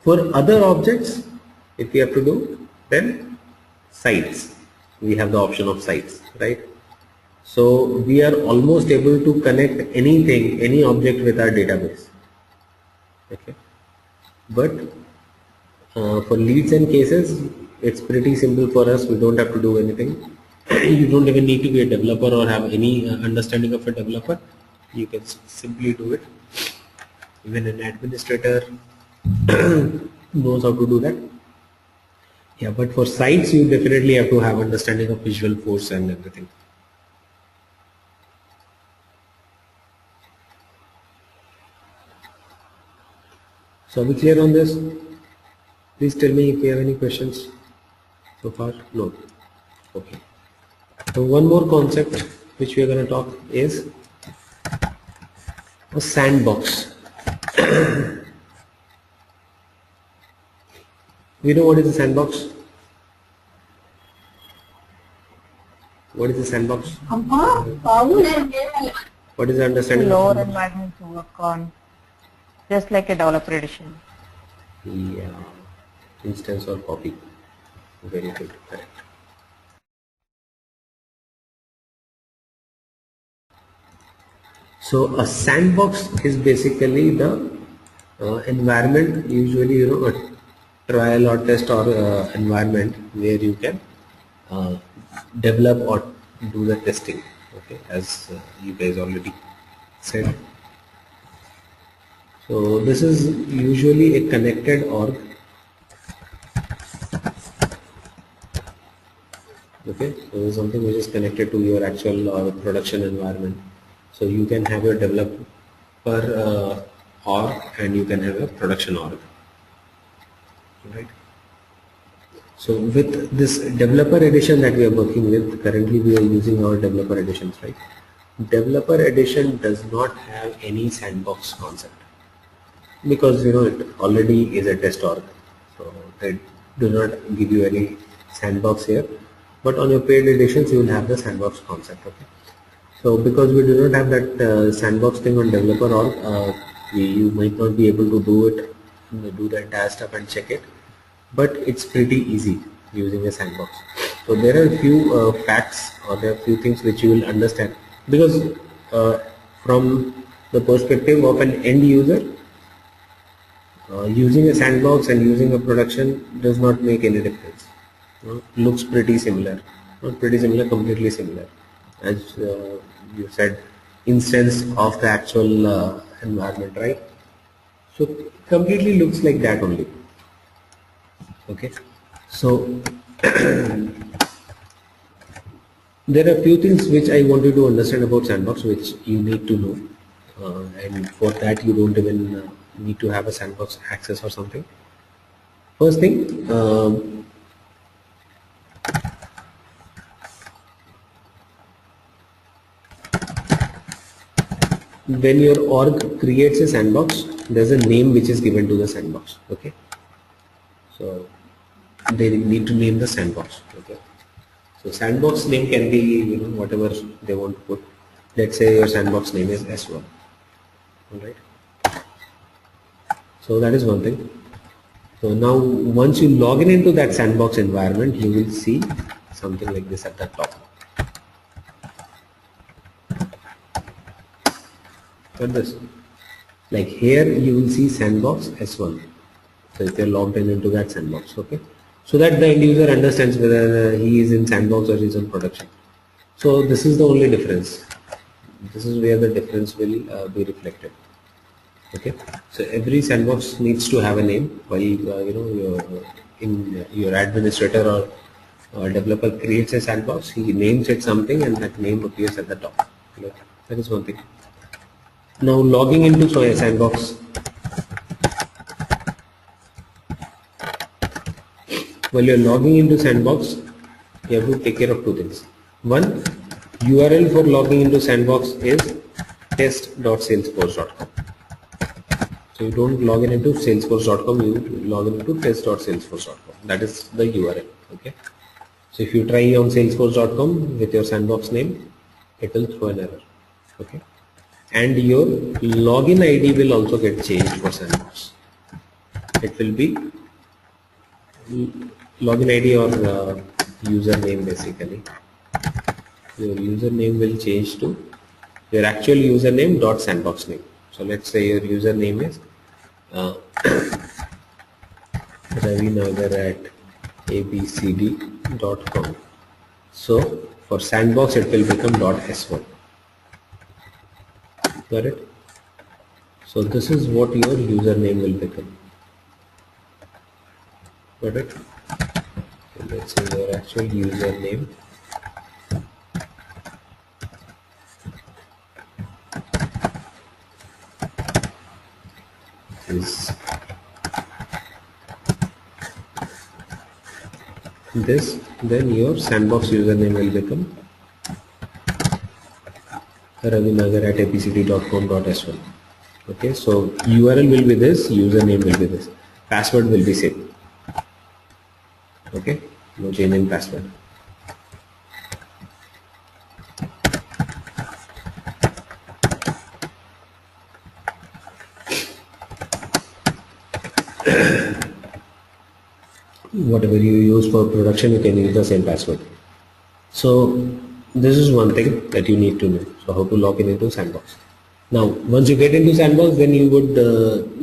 For other objects, if we have to do, then sites. We have the option of sites, right? So we are almost able to connect anything, any object with our database. Okay. But for leads and cases, it's pretty simple for us. We don't have to do anything. You don't even need to be a developer or have any understanding of a developer. You can simply do it. Even an administrator knows how to do that. Yeah, but for sites, you definitely have to have understanding of Visualforce and everything. So are we clear on this? Please tell me if you have any questions so far. No. Okay. So one more concept which we are going to talk is a sandbox. We know what is a sandbox? What is a sandbox? What is the understanding of Lower sandbox? environment to work on, just like a developer edition. Yeah, instance or copy. Very good, correct. So a sandbox is basically the environment, usually a trial or test or environment where you can develop or do the testing. Okay, as you guys already said. So this is usually a connected org. Okay, so this is something which is connected to your actual production environment. So you can have your developer org and you can have a production org. Right. So with this developer edition that we are working with, currently we are using our developer editions, right? Developer edition does not have any sandbox concept because it already is a test org. So they do not give you any sandbox here. But on your paid editions, you will have the sandbox concept. Okay. So because we do not have that sandbox thing on developer org, you might not be able to do the entire stuff and check it. But it's pretty easy using a sandbox. So there are a few facts or there are a few things which you will understand because from the perspective of an end user, using a sandbox and using a production does not make any difference. Looks pretty similar, not pretty similar, completely similar. As you said, instance of the actual environment, right? So completely looks like that only. Okay, so there are a few things which I want you to understand about sandbox which you need to know, and for that you don't even need to have a sandbox access or something. First thing, when your org creates a sandbox, there's a name which is given to the sandbox. Okay, so they need to name the sandbox. Okay, so sandbox name can be whatever they want to put. Let's say your sandbox name is S1. All right. So that is one thing. So now once you log in into that sandbox environment, you will see something like this at the top. Got this? Like here you will see sandbox S1. So if you're logged in into that sandbox, okay, so that the end user understands whether he is in sandbox or he is in production. So this is the only difference. This is where the difference will be reflected. Okay, so every sandbox needs to have a name. While your administrator or developer creates a sandbox, he names it something, and that name appears at the top. Okay. That is one thing. Now logging into a sandbox. While you're logging into sandbox, you have to take care of two things. One, URL for logging into sandbox is test.salesforce.com. So you don't log in into salesforce.com, you log in into test.salesforce.com. That is the URL. Okay. So if you try on salesforce.com with your sandbox name, it will throw an error. Okay. And your login ID will also get changed for sandbox. It will be login ID or username basically. Your username will change to your actual username dot sandbox name. So let's say your username is Ravi Nagar at abcd.com. So for sandbox it will become .s1. Got it? So this is what your username will become. Got it? So let's say your actual username is this, then your sandbox username will become ravinagar@apcd.com.s1. Okay, so URL will be this, username will be this, password will be same. Okay, no change in password. Whatever you use for production, you can use the same password. So this is one thing that you need to know. So how to log in into Sandbox. Now, once you get into Sandbox, then you would,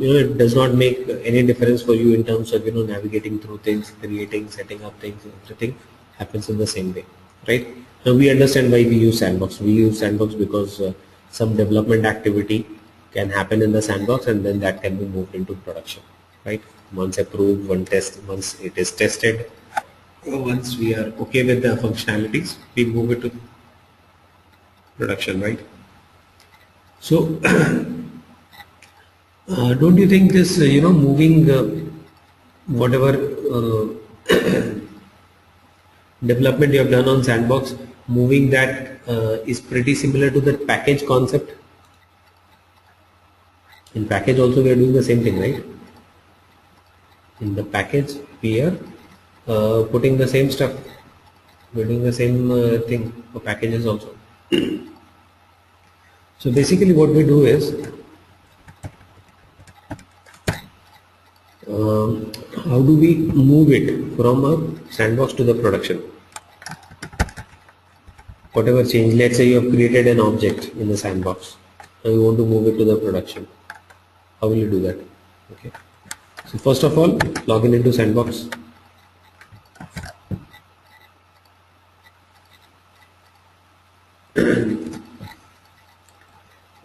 it does not make any difference for you in terms of, navigating through things, creating, setting up things, everything happens in the same way, right? Now we understand why we use Sandbox. We use Sandbox because some development activity can happen in the Sandbox and then that can be moved into production, right? Once approved, once it is tested, once we are okay with the functionalities, we move it to production, right? So don't you think this, moving whatever development you have done on Sandbox, moving that is pretty similar to the package concept? In package also we are doing the same thing, right? In the package we are putting the same stuff, we're doing the same thing for packages also. So basically what we do is, how do we move it from a Sandbox to the production? Whatever change, let's say you have created an object in the Sandbox, now you want to move it to the production. How will you do that? Okay. So first of all, log in into Sandbox.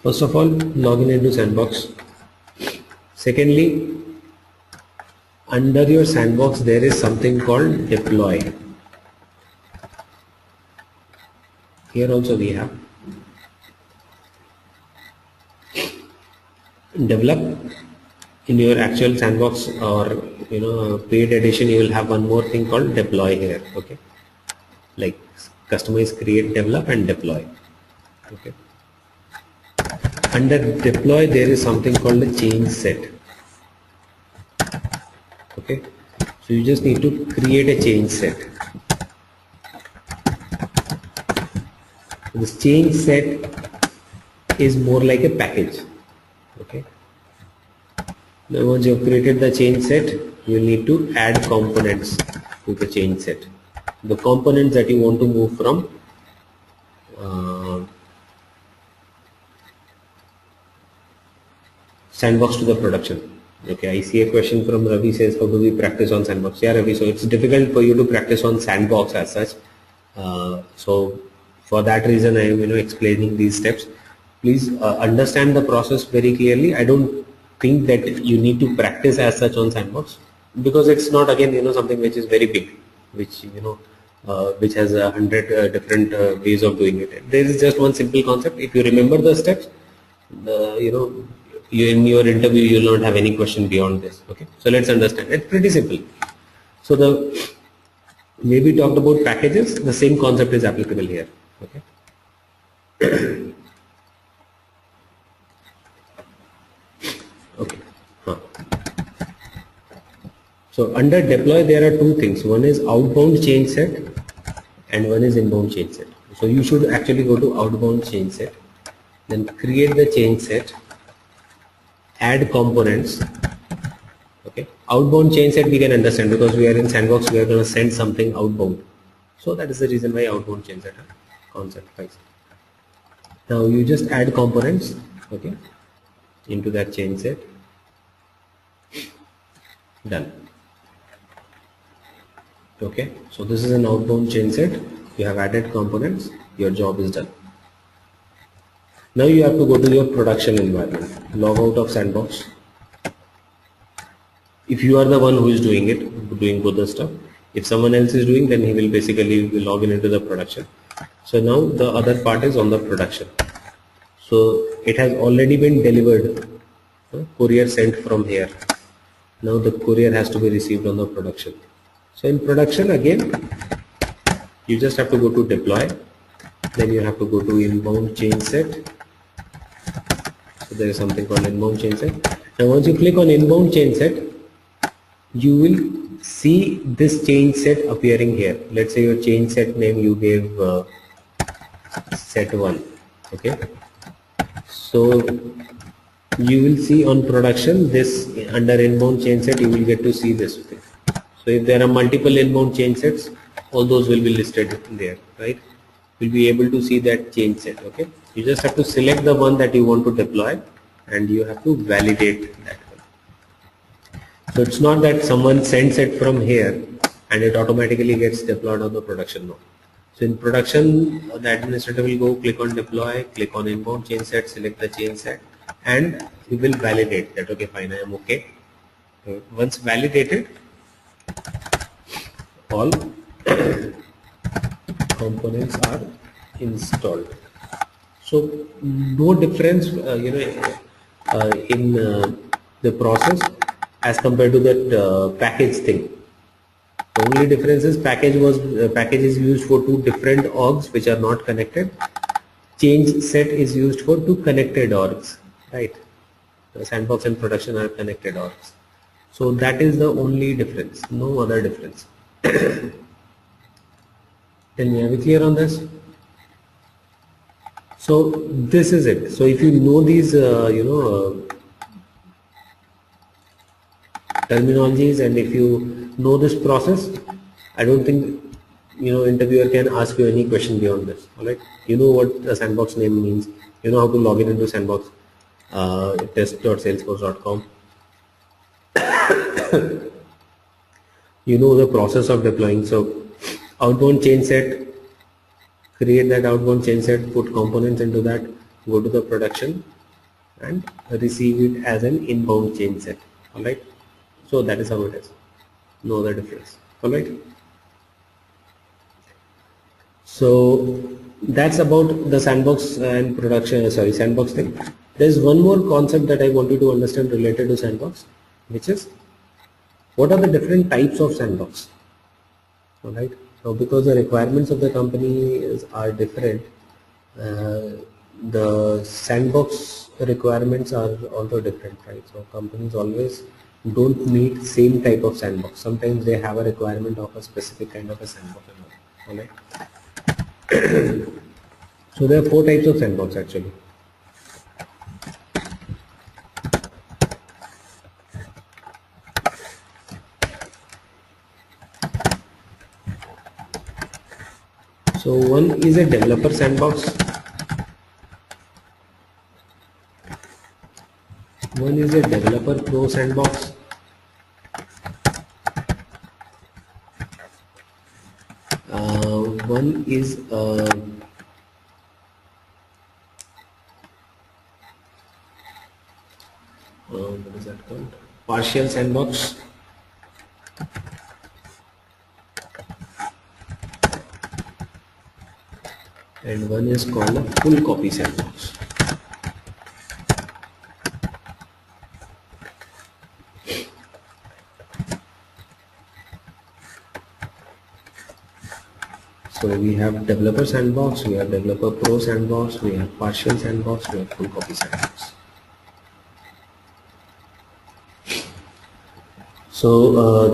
First of all, log in into Sandbox. Secondly, under your Sandbox there is something called deploy. Here also we have develop. In your actual Sandbox or paid edition, you will have one more thing called deploy here. Okay, like customize, create, develop and deploy. Okay, under deploy there is something called a change set. Okay, so you just need to create a change set. This change set is more like a package. Okay, now once you have created the change set, you will need to add components to the change set. The components that you want to move from Sandbox to the production. Okay, I see a question from Ravi, says how do we practice on Sandbox? Yeah, Ravi, so it's difficult for you to practice on Sandbox as such. So for that reason I am explaining these steps. Please understand the process very clearly. I don't think that you need to practice as such on Sandbox, because it's not again something which is very big, which which has 100 different ways of doing it. There is just one simple concept. If you remember the steps, you in your interview you will not have any question beyond this. Okay, so let's understand. It's pretty simple. So the way we talked about packages, the same concept is applicable here. Okay. Okay. So under deploy there are two things. One is outbound change set and one is inbound change set. So you should actually go to outbound change set, then create the change set, add components. Okay, outbound change set we can understand because we are in Sandbox, we are going to send something outbound. So that is the reason why outbound change set concept. Right. Now you just add components, okay, into that change set. Done. Okay, so this is an outbound change set. You have added components, your job is done. Now you have to go to your production environment, log out of Sandbox. If you are the one who is doing it, doing both the stuff, if someone else is doing, then he will basically log in into the production. So now the other part is on the production. So it has already been delivered, courier sent from here. Now the courier has to be received on the production. So in production again, you just have to go to deploy, Then you have to go to inbound change set. So there is something called inbound change set. Now once you click on inbound change set, you will see this change set appearing here. Let's say your change set name you gave set 1. Okay, so you will see on production this under inbound change set, you will get to see this thing. So if there are multiple inbound change sets, all those will be listed there, right? You'll be able to see that change set. Okay, you just have to select the one that you want to deploy and you have to validate that one. So it's not that someone sends it from here and it automatically gets deployed on the production node. So in production, the administrator will go click on deploy, click on inbound change set, select the change set, and he will validate that. Okay, fine, I am okay. Once validated, all components are installed. So no difference, in the process as compared to that package thing. The only difference is package is used for 2 different orgs which are not connected. Change set is used for 2 connected orgs, right? The sandbox and production are connected orgs. So that is the only difference, no other difference. Tell me, are we clear on this? So this is it. So if you know these, terminologies, and if you know this process, I don't think interviewer can ask you any question beyond this. All right, you know what the sandbox name means, you know how to log in into sandbox, test.salesforce.com. You know the process of deploying. So outbound change set, create that outbound change set, put components into that, go to the production and receive it as an inbound change set. All right, so that is how it is, no other difference. All right, so that's about the sandbox and production, sandbox thing. There's one more concept that I want you to understand related to sandbox, which is what are the different types of sandbox. All right, so because the requirements of the company are different, the sandbox requirements are also different, right? So companies always don't meet same type of sandbox. Sometimes they have a requirement of a specific kind of a sandbox. All right. So there are 4 types of sandbox actually. So one is a developer sandbox, one is a developer pro sandbox, one is what is that called? Partial sandbox. And one is called a full copy sandbox. So we have developer sandbox, we have developer pro sandbox, we have partial sandbox, we have full copy sandbox. So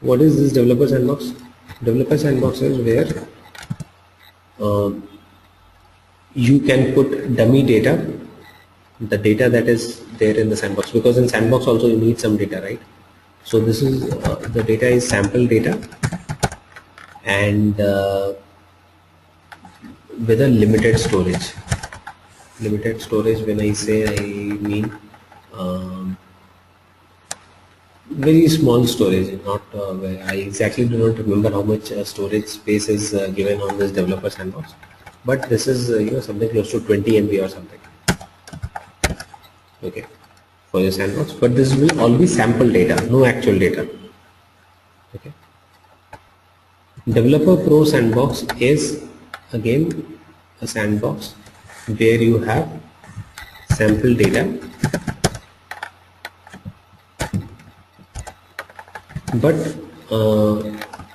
what is this developer sandbox? Developer sandbox is where you can put dummy data, the data that is there in the sandbox, because in sandbox also you need some data, right? So this is the data is sample data and with a limited storage. Limited storage, when I say, I mean very small storage, not I exactly do not remember how much storage space is given on this developer sandbox, but this is something close to 20 MB or something, okay, for your sandbox. But this will all be sample data, no actual data. Okay. Developer Pro sandbox is again a sandbox where you have sample data, but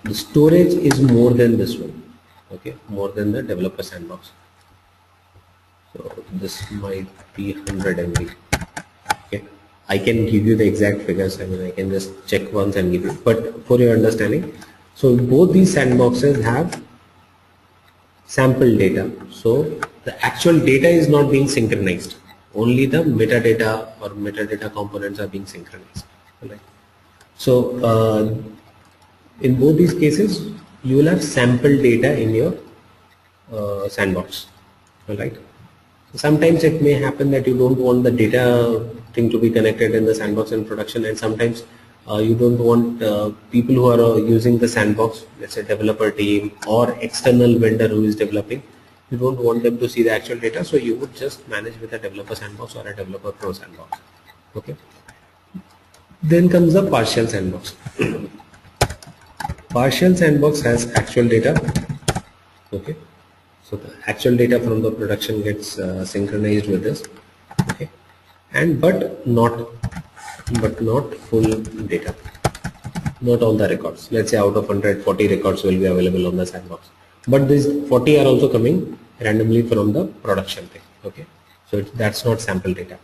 The storage is more than this one, okay, more than the developer sandbox. So this might be 100 MB. Okay, I can give you the exact figures. I mean, I can just check once and give you. But for your understanding, so both these sandboxes have sample data. So the actual data is not being synchronized. Only the metadata or metadata components are being synchronized. Right? So in both these cases, you will have sample data in your sandbox. All right. Sometimes it may happen that you don't want the data thing to be connected in the sandbox in production, and sometimes you don't want people who are using the sandbox, let's say developer team or external vendor who is developing, you don't want them to see the actual data, so you would just manage with a developer sandbox or a developer pro sandbox. Okay. Then comes the partial sandbox. Partial sandbox has actual data. Okay. So the actual data from the production gets synchronized with this, okay, and but not full data, not all the records. Let's say out of 140 records will be available on the sandbox, but these 40 are also coming randomly from the production thing. Okay, so that's not sample data.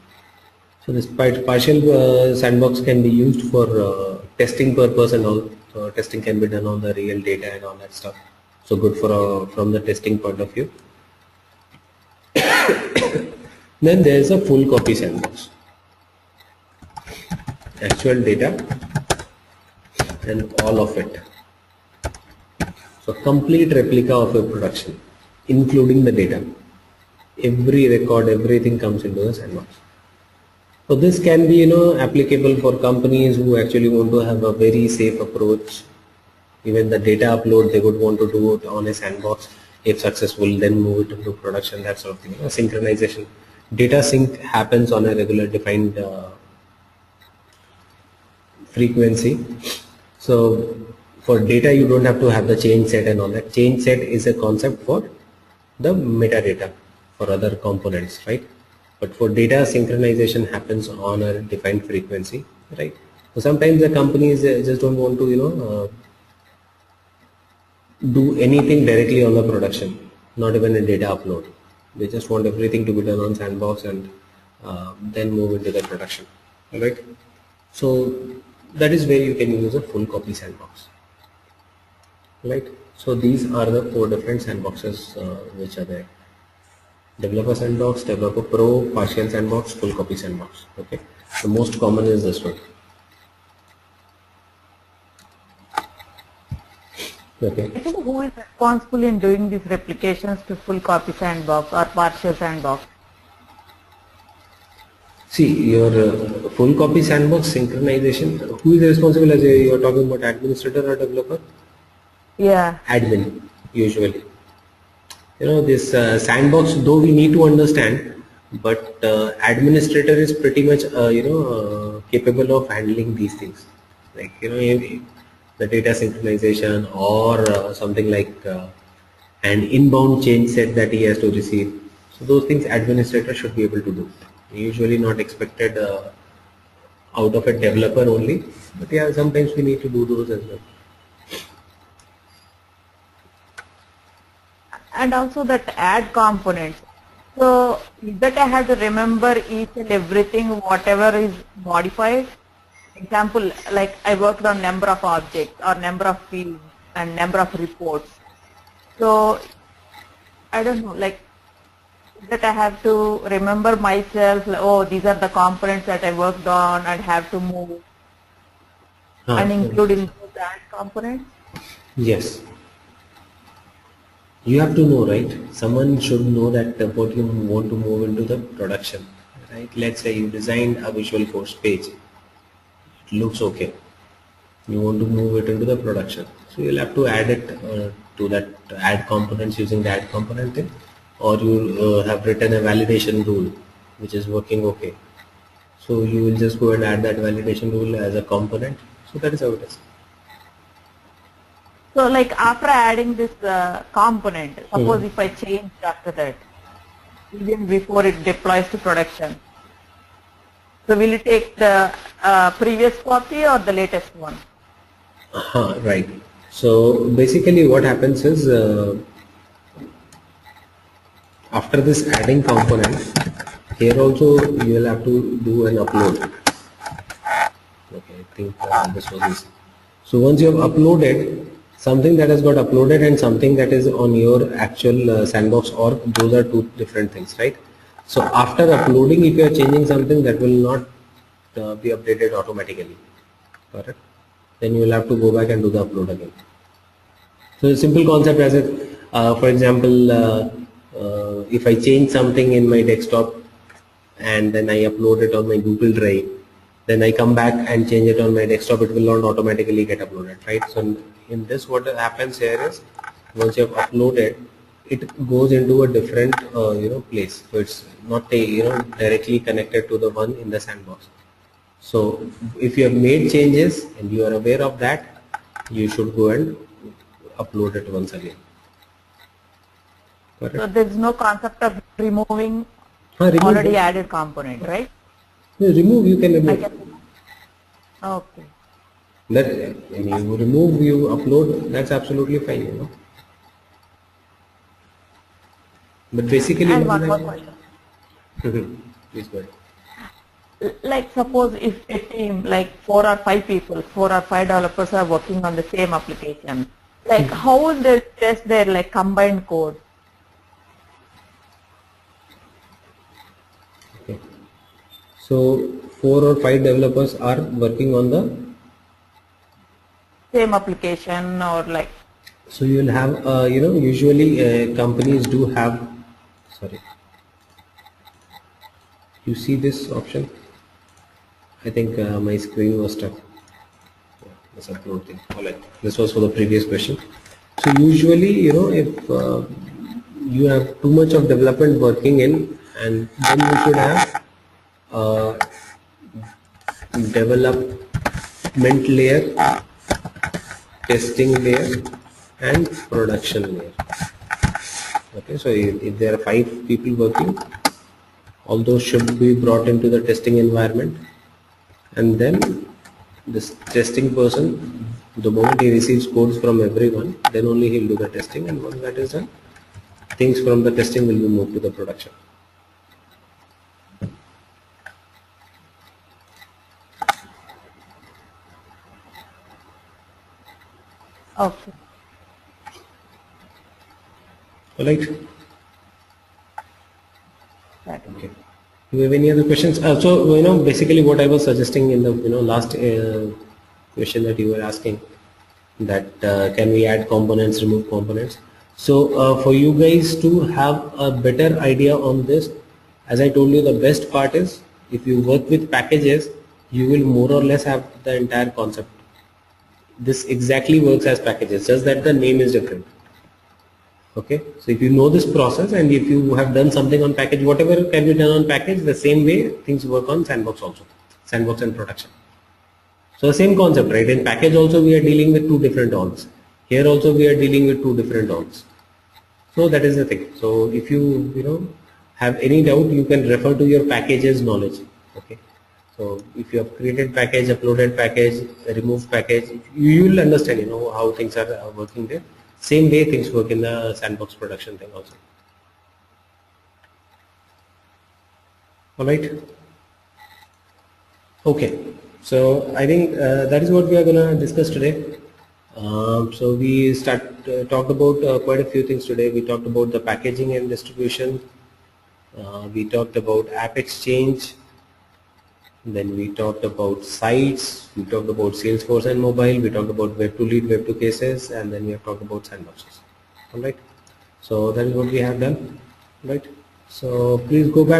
So this partial sandbox can be used for testing purpose, and all testing can be done on the real data and all that stuff. So good for from the testing point of view. Then there is a full copy sandbox. Actual data and all of it. So complete replica of a production, including the data. Every record, everything comes into the sandbox. So this can be, applicable for companies who actually want to have a very safe approach. Even the data upload, they would want to do it on a sandbox. If successful, then move it into production, that sort of thing. Synchronization. Data sync happens on a regular defined frequency. So for data, you don't have to have the change set and all that. Change set is a concept for the metadata for other components, right? But for data, synchronization happens on a defined frequency, right? So sometimes the companies just don't want to, do anything directly on the production, not even a data upload. They just want everything to be done on sandbox and then move into the production. All right. So that is where you can use a full copy sandbox. Right. So these are the 4 different sandboxes which are there: developer sandbox, developer pro, partial sandbox, full copy sandbox. Okay. The most common is this one. Okay. Who is responsible in doing these replications to full copy sandbox or partial sandbox? See, your full copy sandbox synchronization, who is responsible? As you are talking about administrator or developer? Yeah. Admin, usually. This sandbox, though we need to understand, but administrator is pretty much, capable of handling these things. Like, the data synchronization or something like an inbound change set that he has to receive. So those things administrator should be able to do. Usually not expected out of a developer only, but yeah, sometimes we need to do those as well. And also that add components. So is that I have to remember each and everything, whatever is modified? Example, like I worked on number of objects or number of fields and number of reports. So I don't know, like that I have to remember myself, like, oh, these are the components that I worked on and have to move and include in that components? Yes. You have to know, right? Someone should know that what you want to move into the production, right? Let's say you designed a Visual Force page. It looks okay. You want to move it into the production. So you'll have to add it to that add components using the add component thing, or you have written a validation rule which is working okay. So you will just go and add that validation rule as a component. So that is how it is. So like after adding this component, suppose if I change after that, even before it deploys to production, so will it take the previous copy or the latest one? Right. So basically what happens is after this adding component, here also you will have to do an upload. Okay, I think this was this. So once you have uploaded something that has got uploaded and something that is on your actual sandbox org, those are two different things, right? So after uploading, if you are changing something, that will not be updated automatically, correct? Then you will have to go back and do the upload again. So the simple concept as it, for example, if I change something in my desktop and then I upload it on my Google Drive, then I come back and change it on my desktop, it will not automatically get uploaded, right? So in this, what happens here is, once you have uploaded, it goes into a different place. So it's not directly connected to the one in the sandbox. So if you have made changes and you are aware of that, you should go and upload it once again. Correct? So there is no concept of removing Remove already it. added component, right? Remove, you can remove. Okay. That when you remove, you upload, that's absolutely fine, you know. But basically, And one more question. please go ahead. Like suppose if a team like 4 or 5 people, 4 or 5 developers are working on the same application, like how will they test their like combined code? Okay. So 4 or 5 developers are working on the Same application or like, so you will have usually companies do have, sorry, you see this option. I think my screen was stuck. Yeah, this upload thing. Alright, this was for the previous question. So usually, if you have too much of development working in, and then you should have development layer, testing layer, and production layer. Okay, so if there are 5 people working, all those should be brought into the testing environment, and then this testing person, the moment he receives codes from everyone, then only he will do the testing, and once that is done, things from the testing will be moved to the production. okay. Alright. Right. Okay. Do you have any other questions? So basically what I was suggesting in the last question that you were asking, that can we add components, remove components. So for you guys to have a better idea on this, as I told you, the best part is if you work with packages, you will more or less have the entire concept. This exactly works as packages, just that the name is different. Okay, so if you know this process and if you have done something on package, whatever can be done on package, the same way things work on sandbox also, sandbox and production. So the same concept, right? In package also we are dealing with 2 different orgs. Here also we are dealing with 2 different orgs. So that is the thing. So if you have any doubt, you can refer to your packages knowledge. Okay. So if you have created package, uploaded package, removed package, you will understand how things are working there. Same way things work in the sandbox production thing also. Alright. Okay. So I think that is what we are going to discuss today. So we talked about quite a few things today. We talked about the packaging and distribution. We talked about App Exchange. Then we talked about sites. We talked about Salesforce and mobile. We talked about web to lead, web to cases, and then we have talked about sandboxes. All right. So that is what we have done. Right. So please go back.